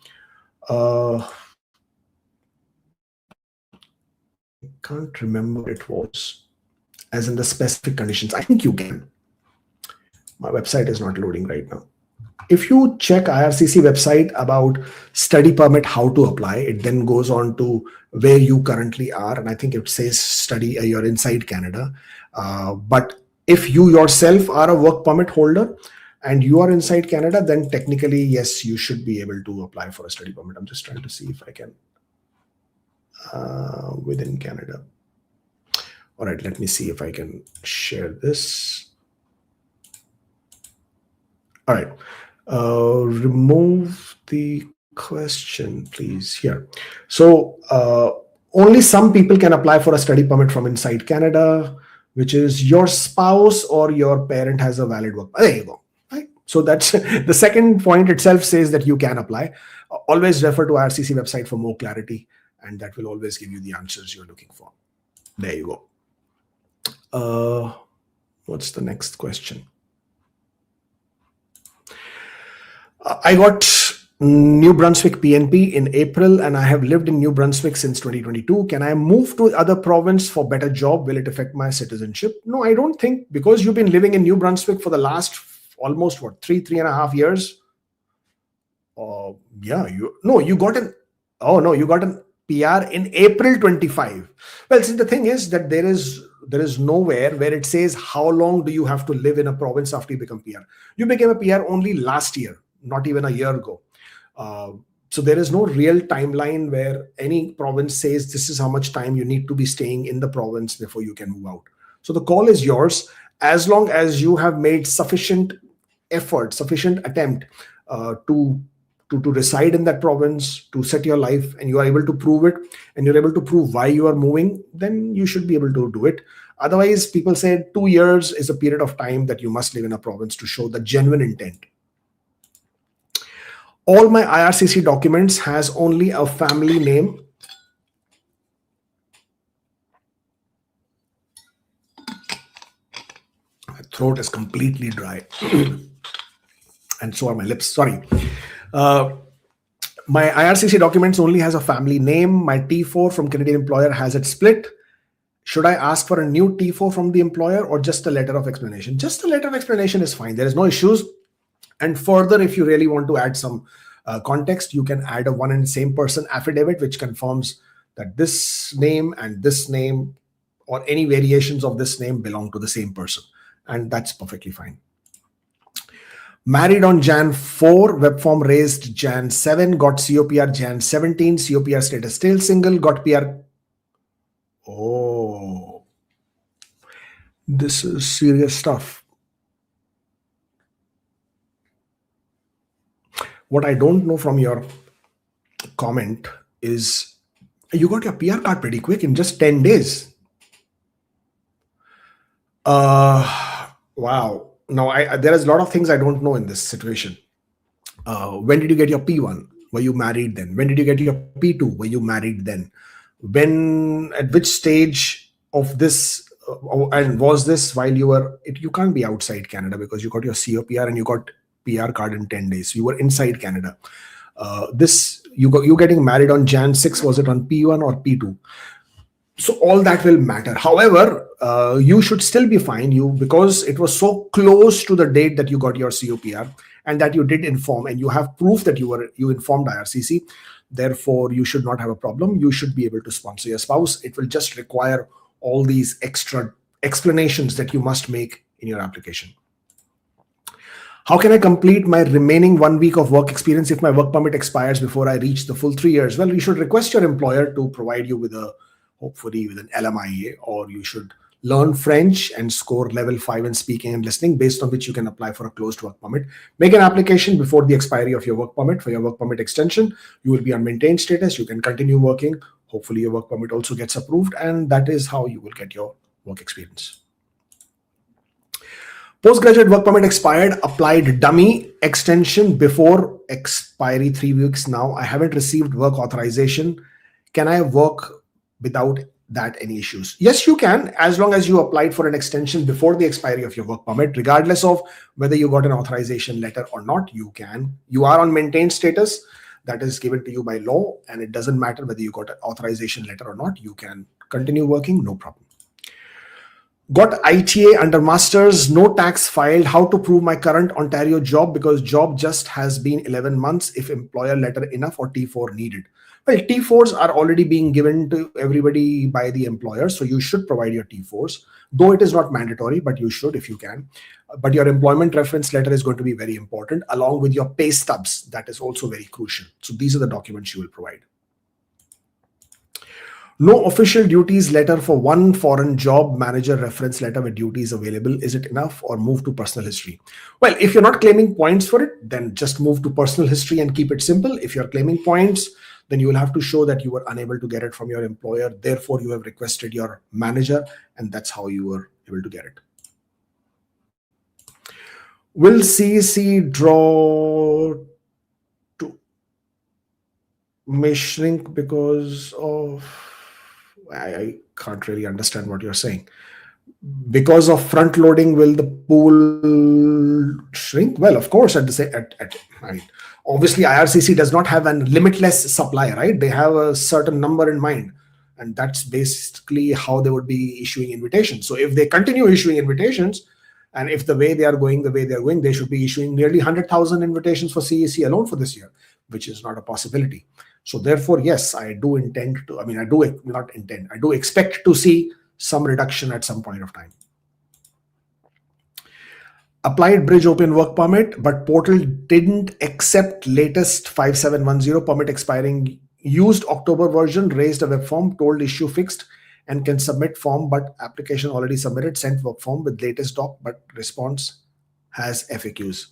I can't remember what it was, as in the specific conditions. I think you can. My website is not loading right now. If you check IRCC website about study permit, how to apply, it then goes on to where you currently are. And I think it says study, you're inside Canada. But if you yourself are a work permit holder and you are inside Canada, then technically, yes, you should be able to apply for a study permit. I'm just trying to see if I can, within Canada. All right, let me see if I can share this. All right. Remove the question, please. Here. So only some people can apply for a study permit from inside Canada, which is your spouse or your parent has a valid work. There you go. Right? So that's the second point itself says that you can apply. Always refer to IRCC website for more clarity, and that will always give you the answers you're looking for. There you go. What's the next question? I got New Brunswick PNP in April, and I have lived in New Brunswick since 2022. Can I move to other province for better job? Will it affect my citizenship? No, I don't think, because you've been living in New Brunswick for the last almost three and a half years. Yeah, you got an PR in April 25. Well, see, the thing is that there is nowhere where it says how long do you have to live in a province after you become PR. You became a PR only last year, not even a year ago. So there is no real timeline where any province says this is how much time you need to be staying in the province before you can move out. So the call is yours, as long as you have made sufficient effort, sufficient attempt to reside in that province, to set your life, and you are able to prove it, and you're able to prove why you are moving, then you should be able to do it. Otherwise, people say 2 years is a period of time that you must live in a province to show the genuine intent. All my IRCC documents has only a family name. My throat is completely dry. And so are my lips. Sorry. My IRCC documents only has a family name. My T4 from Canadian employer has it split. Should I ask for a new T4 from the employer or just a letter of explanation? Just a letter of explanation is fine. There is no issues. And further, if you really want to add some context, you can add a one and same person affidavit, which confirms that this name and this name or any variations of this name belong to the same person. And that's perfectly fine. Married on Jan 4, web form raised Jan 7, got COPR Jan 17, COPR status still single, got PR. Oh, this is serious stuff. What I don't know from your comment is you got your PR card pretty quick in just 10 days. Wow. Now, there is a lot of things I don't know in this situation. When did you get your P1? Were you married then? When did you get your P2? Were you married then? At which stage of this, and was this while you were, you can't be outside Canada because you got your COPR and you got PR card in 10 days. So you were inside Canada. You getting married on Jan 6, was it on P1 or P2? So all that will matter. However, you should still be fine, because it was so close to the date that you got your COPR and that you did inform, and you have proof that you informed IRCC. Therefore, you should not have a problem. You should be able to sponsor your spouse. It will just require all these extra explanations that you must make in your application. How can I complete my remaining 1 week of work experience if my work permit expires before I reach the full 3 years? Well, you should request your employer to provide you with hopefully with an LMIA, or you should learn French and score level 5 in speaking and listening, based on which you can apply for a closed work permit. Make an application before the expiry of your work permit for your work permit extension. You will be on maintained status. You can continue working. Hopefully your work permit also gets approved, and that is how you will get your work experience. Postgraduate work permit expired, applied dummy extension before expiry 3 weeks now. I haven't received work authorization. Can I work without that any issues. Yes, you can, as long as you applied for an extension before the expiry of your work permit, regardless of whether you got an authorization letter or not. You can. You are on maintained status that is given to you by law, and it doesn't matter whether you got an authorization letter or not. You can continue working, no problem. Got ITA under masters, no tax filed. How to prove my current Ontario job, because job just has been 11 months. If employer letter enough or T4 needed? Well, T4s are already being given to everybody by the employer, so you should provide your T4s, though it is not mandatory, but you should if you can. But your employment reference letter is going to be very important, along with your pay stubs. That is also very crucial. So these are the documents you will provide. No official duties letter for one foreign job, manager reference letter with duties available. Is it enough, or move to personal history? Well, if you're not claiming points for it, then just move to personal history and keep it simple. If you're claiming points, then you will have to show that you were unable to get it from your employer. Therefore, you have requested your manager, and that's how you were able to get it. Will CEC draw to may shrink because of... I can't really understand what you're saying. Because of front loading, will the pool shrink? Well, of course, obviously IRCC does not have a limitless supply, right? They have a certain number in mind, and that's basically how they would be issuing invitations. So if they continue issuing invitations, and if the way they are going, they should be issuing nearly 100,000 invitations for CEC alone for this year, which is not a possibility. So therefore, yes, I do expect to see some reduction at some point of time. Applied bridge open work permit, but portal didn't accept latest 5710 permit expiring. Used October version, raised a web form, told issue fixed and can submit form, but application already submitted, sent work form with latest doc, but response has FAQs.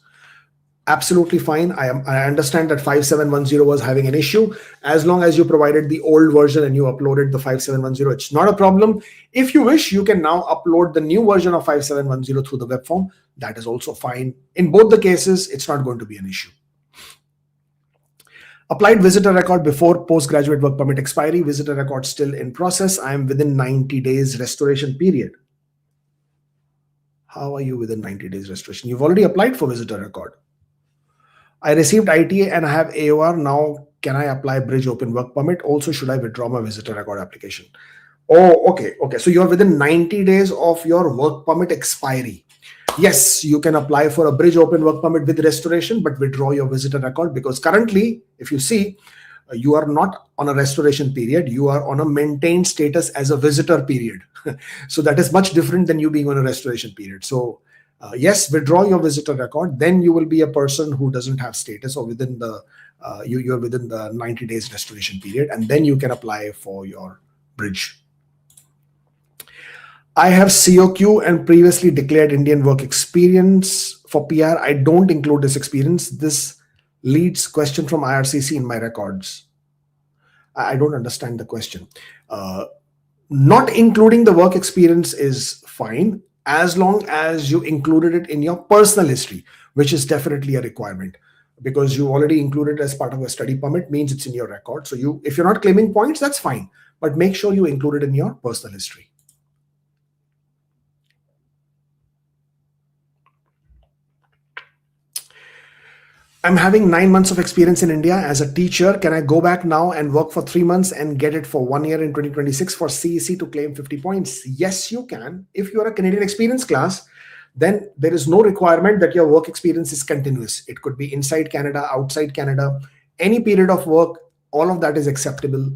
Absolutely fine. I understand that 5710 was having an issue. As long as you provided the old version and you uploaded the 5710, it's not a problem. If you wish, you can now upload the new version of 5710 through the web form. That is also fine. In both the cases, it's not going to be an issue. Applied visitor record before postgraduate work permit expiry. Visitor record still in process. I am within 90 days restoration period. How are you within 90 days restoration? You've already applied for visitor record. I received ITA and I have AOR. Now, can I apply bridge open work permit? Also, should I withdraw my visitor record application? Oh, okay. So you're within 90 days of your work permit expiry. Yes, you can apply for a bridge open work permit with restoration, but withdraw your visitor record, because currently, if you see, you are not on a restoration period. You are on a maintained status as a visitor period. So that is much different than you being on a restoration period. So yes, withdraw your visitor record. Then you will be a person who doesn't have status, or within the you're within the 90 days restoration period, and then you can apply for your bridge. I have COQ and previously declared Indian work experience. For PR, I don't include this experience. This leads question from IRCC in my records. I don't understand the question. Not including the work experience is fine, as long as you included it in your personal history, which is definitely a requirement, because you already included it as part of a study permit, means it's in your record. So if you're not claiming points, that's fine, but make sure you include it in your personal history. I'm having 9 months of experience in India as a teacher. Can I go back now and work for 3 months and get it for 1 year in 2026 for CEC to claim 50 points? Yes, you can. If you're a Canadian experience class, then there is no requirement that your work experience is continuous. It could be inside Canada, outside Canada, any period of work, all of that is acceptable.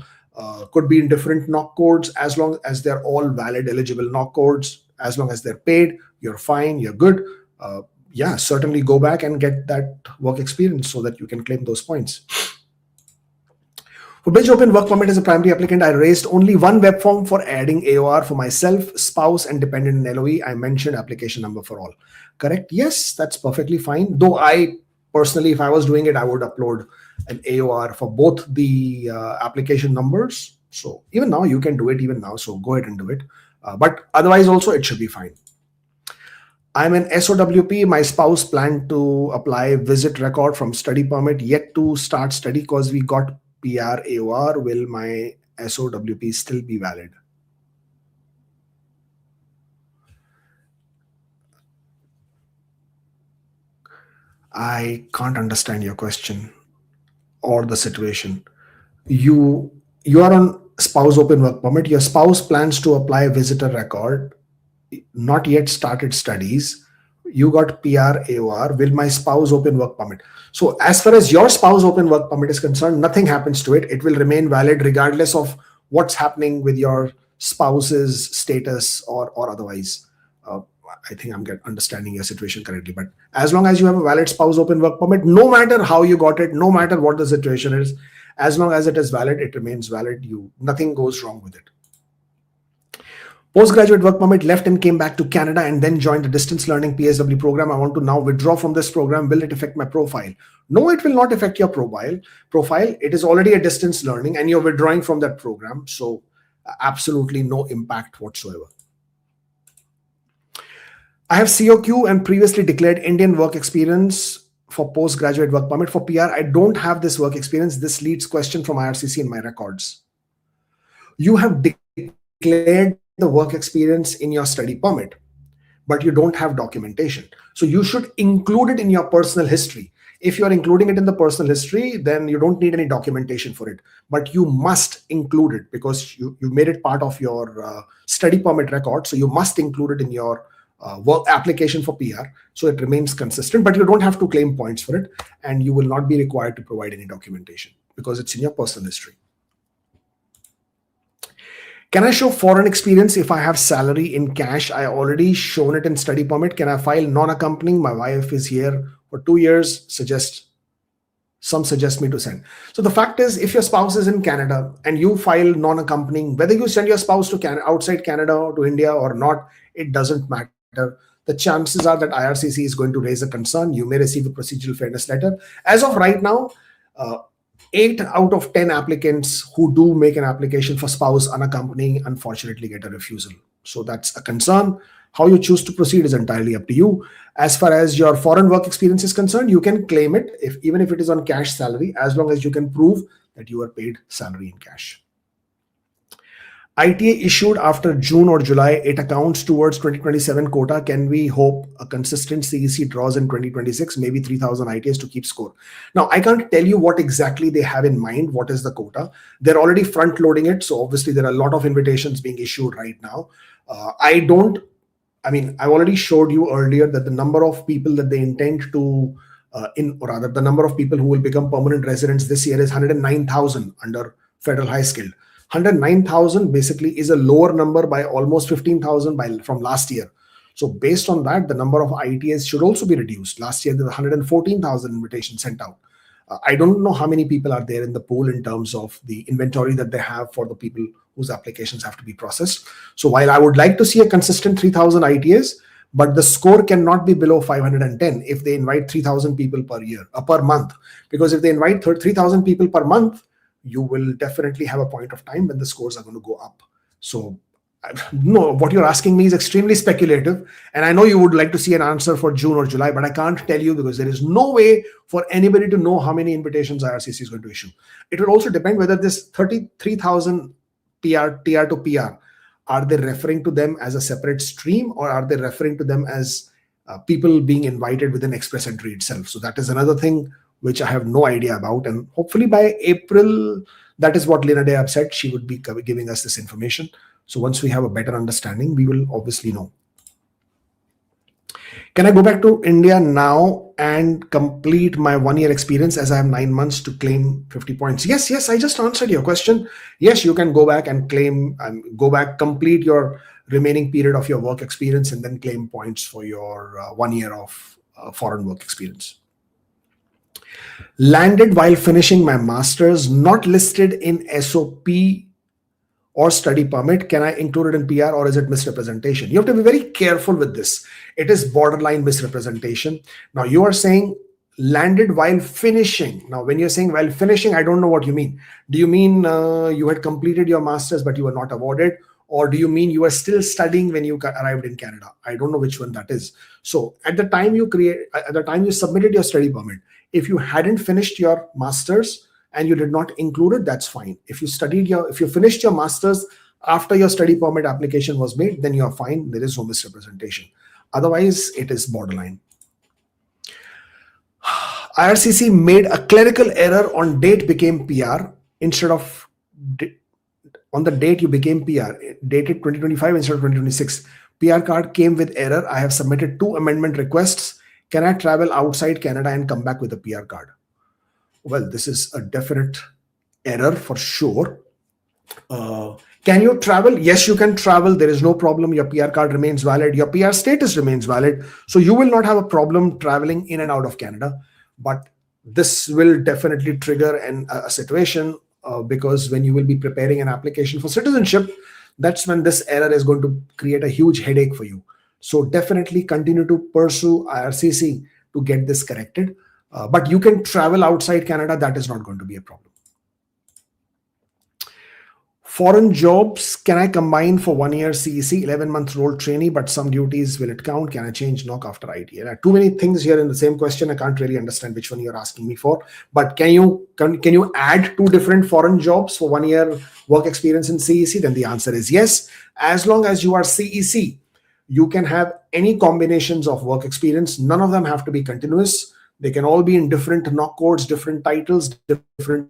Could be in different NOC codes, as long as they're all valid, eligible NOC codes. As long as they're paid, you're fine, you're good. Yeah, certainly go back and get that work experience so that you can claim those points. For bridge open work permit as a primary applicant, I raised only one web form for adding AOR for myself, spouse, and dependent in LOE. I mentioned application number for all. Correct? Yes, that's perfectly fine. Though I personally, if I was doing it, I would upload an AOR for both the application numbers. So even now, you can do it even now. So go ahead and do it. But otherwise also, it should be fine. I'm an SOWP. My spouse planned to apply visit record from study permit, yet to start study because we got PR AOR. Will my SOWP still be valid? I can't understand your question or the situation. You are on spouse open work permit. Your spouse plans to apply visitor record, not yet started studies. You got PR AOR. Will my spouse open work permit? So as far as your spouse open work permit is concerned, nothing happens to it. It will remain valid regardless of what's happening with your spouse's status or otherwise. Uh, I think I'm understanding your situation correctly. But as long as you have a valid spouse open work permit, no matter how you got it, no matter what the situation is, as long as it is valid, it remains valid. Nothing goes wrong with it. Postgraduate work permit, left and came back to Canada and then joined the distance learning PSW program. I want to now withdraw from this program. Will it affect my profile? No, it will not affect your profile. It is already a distance learning and you're withdrawing from that program. So absolutely no impact whatsoever. I have COQ and previously declared Indian work experience for postgraduate work permit. For PR, I don't have this work experience. This leads question from IRCC in my records. You have declared the work experience in your study permit, but you don't have documentation. So you should include it in your personal history. If you're including it in the personal history, then you don't need any documentation for it, but you must include it because you made it part of your study permit record. So you must include it in your work application for PR. So it remains consistent, but you don't have to claim points for it and you will not be required to provide any documentation because it's in your personal history. Can I show foreign experience if I have salary in cash? I already shown it in study permit. Can I file non-accompanying? My wife is here for 2 years. Some suggest me to send. So the fact is, if your spouse is in Canada and you file non-accompanying, whether you send your spouse to outside Canada or to India or not, it doesn't matter. The chances are that IRCC is going to raise a concern. You may receive a procedural fairness letter. As of right now, 8 out of 10 applicants who do make an application for spouse unaccompanying unfortunately get a refusal. So that's a concern. How you choose to proceed is entirely up to you. As far as your foreign work experience is concerned, you can claim it even if it is on cash salary, as long as you can prove that you are paid salary in cash. ITA issued after June or July, it accounts towards 2027 quota. Can we hope a consistent CEC draws in 2026, maybe 3,000 ITAs to keep score? Now, I can't tell you what exactly they have in mind. What is the quota? They're already front loading it. So obviously there are a lot of invitations being issued right now. I've already showed you earlier that the number of people that they intend to, the number of people who will become permanent residents this year is 109,000 under federal high skilled. 109,000 basically is a lower number by almost 15,000 from last year. So based on that, the number of ITAs should also be reduced. Last year, there were 114,000 invitations sent out. I don't know how many people are there in the pool in terms of the inventory that they have for the people whose applications have to be processed. So while I would like to see a consistent 3,000 ITAs, but the score cannot be below 510 if they invite 3,000 people per month. Because if they invite 3,000 people per month, you will definitely have a point of time when the scores are going to go up. So no, what you're asking me is extremely speculative. And I know you would like to see an answer for June or July, but I can't tell you because there is no way for anybody to know how many invitations IRCC is going to issue. It will also depend whether this 33,000 TR to PR, are they referring to them as a separate stream or are they referring to them as people being invited within express entry itself? So that is another thing which I have no idea about. And hopefully by April, that is what Lena Dayab said, she would be giving us this information. So once we have a better understanding, we will obviously know. Can I go back to India now and complete my 1-year experience as I have 9 months to claim 50 points? Yes, I just answered your question. Yes, you can go back and claim and complete your remaining period of your work experience and then claim points for your 1 year of foreign work experience. Landed while finishing my master's, not listed in SOP or study permit. Can I include it in PR or is it misrepresentation? You have to be very careful with this. It is borderline misrepresentation. Now you are saying landed while finishing. Now when you're saying while finishing, I don't know what you mean. Do you mean you had completed your master's but you were not awarded? Or do you mean you were still studying when you arrived in Canada? I don't know which one that is. So at the time you submitted your study permit, if you hadn't finished your master's and you did not include it, that's fine. If you finished your master's after your study permit application was made, then you're fine. There is no misrepresentation. Otherwise, it is borderline. IRCC made a clerical error on date became PR instead of on the date you became PR, dated 2025 instead of 2026. PR card came with error. I have submitted 2 amendment requests. Can I travel outside Canada and come back with a PR card? Well, this is a definite error for sure. Can you travel? Yes, you can travel. There is no problem. Your PR card remains valid. Your PR status remains valid. So you will not have a problem traveling in and out of Canada. But this will definitely trigger a situation because when you will be preparing an application for citizenship, that's when this error is going to create a huge headache for you. So definitely continue to pursue IRCC to get this corrected. But you can travel outside Canada. That is not going to be a problem. Foreign jobs, can I combine for 1 year CEC, 11-month role trainee, but some duties, will it count? Can I change knock after IT? There are too many things here in the same question. I can't really understand which one you're asking me for. But can you add 2 different foreign jobs for 1 year work experience in CEC? Then the answer is yes. As long as you are CEC, you can have any combinations of work experience. None of them have to be continuous. They can all be in different knock codes, different titles, different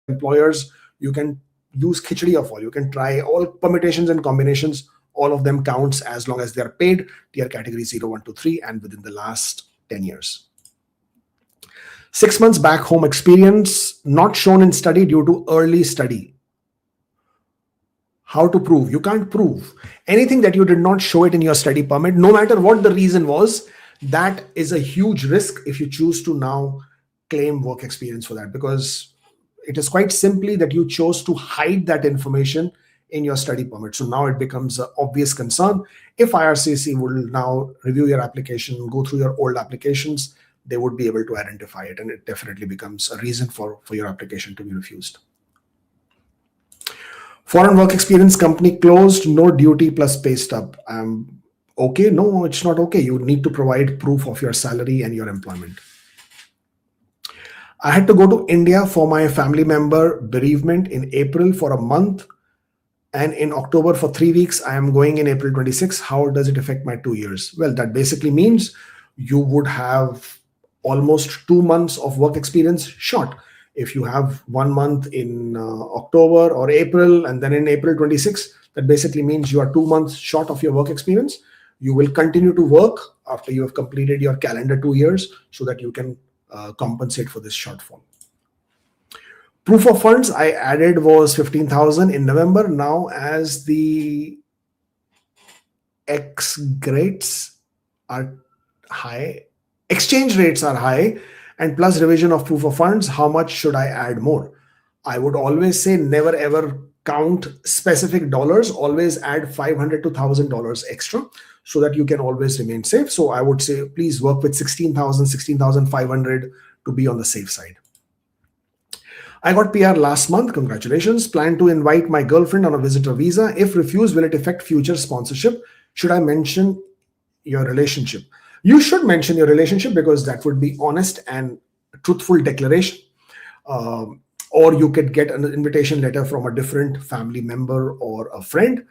employers. You can use khichdi of all. You can try all permutations and combinations. All of them counts as long as they are paid, tier category 0, 1, 2, 3, and within the last 10 years. 6 months back home experience, not shown in study due to early study. How to prove? You can't prove anything that you did not show it in your study permit, no matter what the reason was. That is a huge risk if you choose to now claim work experience for that, because it is quite simply that you chose to hide that information in your study permit. So now it becomes an obvious concern. If IRCC will now review your application, go through your old applications, they would be able to identify it, and it definitely becomes a reason for your application to be refused. Foreign work experience company closed, no duty plus pay stub. Okay, no, it's not okay. You need to provide proof of your salary and your employment. I had to go to India for my family member bereavement in April for a month, and in October for 3 weeks. I am going in April 26. How does it affect my 2 years? Well, that basically means you would have almost 2 months of work experience short. If you have 1 month in October or April, and then in April 26, that basically means you are 2 months short of your work experience. You will continue to work after you have completed your calendar 2 years so that you can compensate for this shortfall. Proof of funds I added was 15,000 in November. Now, as the rates are high, exchange rates are high, and plus revision of proof of funds, how much should I add more? I would always say never ever count specific dollars. Always add $500 to $1,000 extra so that you can always remain safe. So I would say please work with 16,000, 16,500 to be on the safe side. I got PR last month. Congratulations. Plan to invite my girlfriend on a visitor visa. If refused, will it affect future sponsorship? Should I mention your relationship? You should mention your relationship because that would be honest and truthful declaration. Or you could get an invitation letter from a different family member or a friend.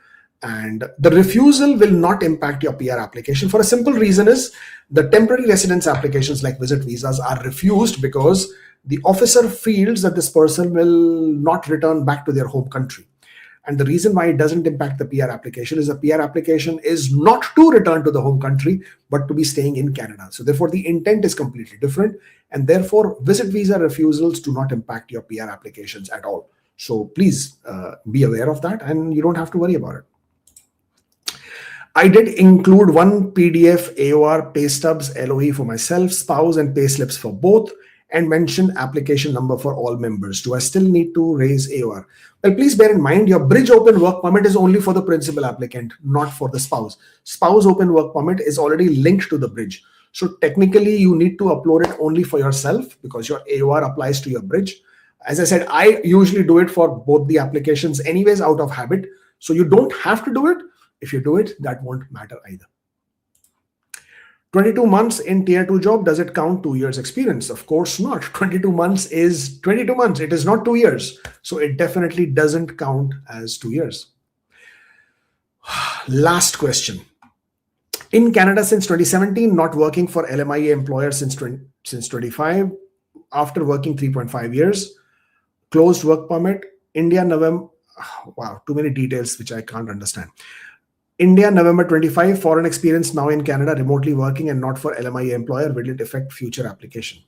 And the refusal will not impact your PR application for a simple reason is the temporary residence applications like visit visas are refused because the officer feels that this person will not return back to their home country. And the reason why it doesn't impact the PR application is the PR application is not to return to the home country, but to be staying in Canada. So therefore, the intent is completely different. And therefore, visit visa refusals do not impact your PR applications at all. So please be aware of that and you don't have to worry about it. I did include one PDF AOR pay stubs LOE for myself, spouse, and pay slips for both, and mention application number for all members. Do I still need to raise AOR? Well, please bear in mind your bridge open work permit is only for the principal applicant, not for the spouse. Spouse open work permit is already linked to the bridge. So technically you need to upload it only for yourself because your AOR applies to your bridge. As I said, I usually do it for both the applications anyways out of habit. So you don't have to do it. If you do it, that won't matter either. 22 months in tier 2 job, does it count 2 years experience? Of course not. 22 months is 22 months. It is not 2 years. So it definitely doesn't count as 2 years. Last question. In Canada since 2017, not working for LMIA employer since since 25, after working 3.5 years, closed work permit, India, November. Wow, too many details which I can't understand. India, November 25, foreign experience now in Canada, remotely working and not for LMIA employer. Will it affect future application?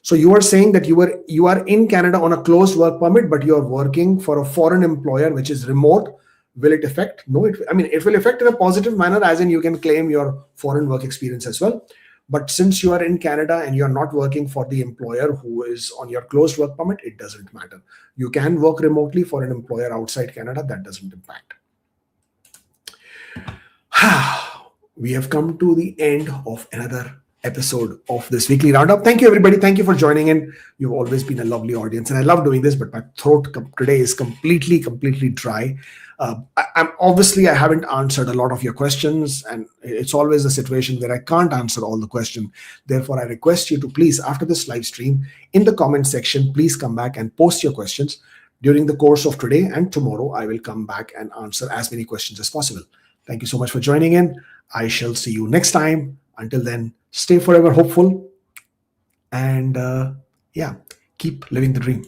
So you are saying that you are in Canada on a closed work permit, but you are working for a foreign employer which is remote. Will it affect? No, it will affect in a positive manner, as in you can claim your foreign work experience as well. But since you are in Canada and you're not working for the employer who is on your closed work permit, it doesn't matter. You can work remotely for an employer outside Canada. That doesn't impact. We have come to the end of another episode of this weekly roundup. Thank you, everybody. Thank you for joining in. You've always been a lovely audience, and I love doing this, but my throat today is completely dry. I haven't answered a lot of your questions, and it's always a situation where I can't answer all the questions. Therefore, I request you to please, after this live stream, in the comment section, please come back and post your questions. During the course of today and tomorrow, I will come back and answer as many questions as possible. Thank you so much for joining in. I shall see you next time. Until then, stay forever hopeful and keep living the dream.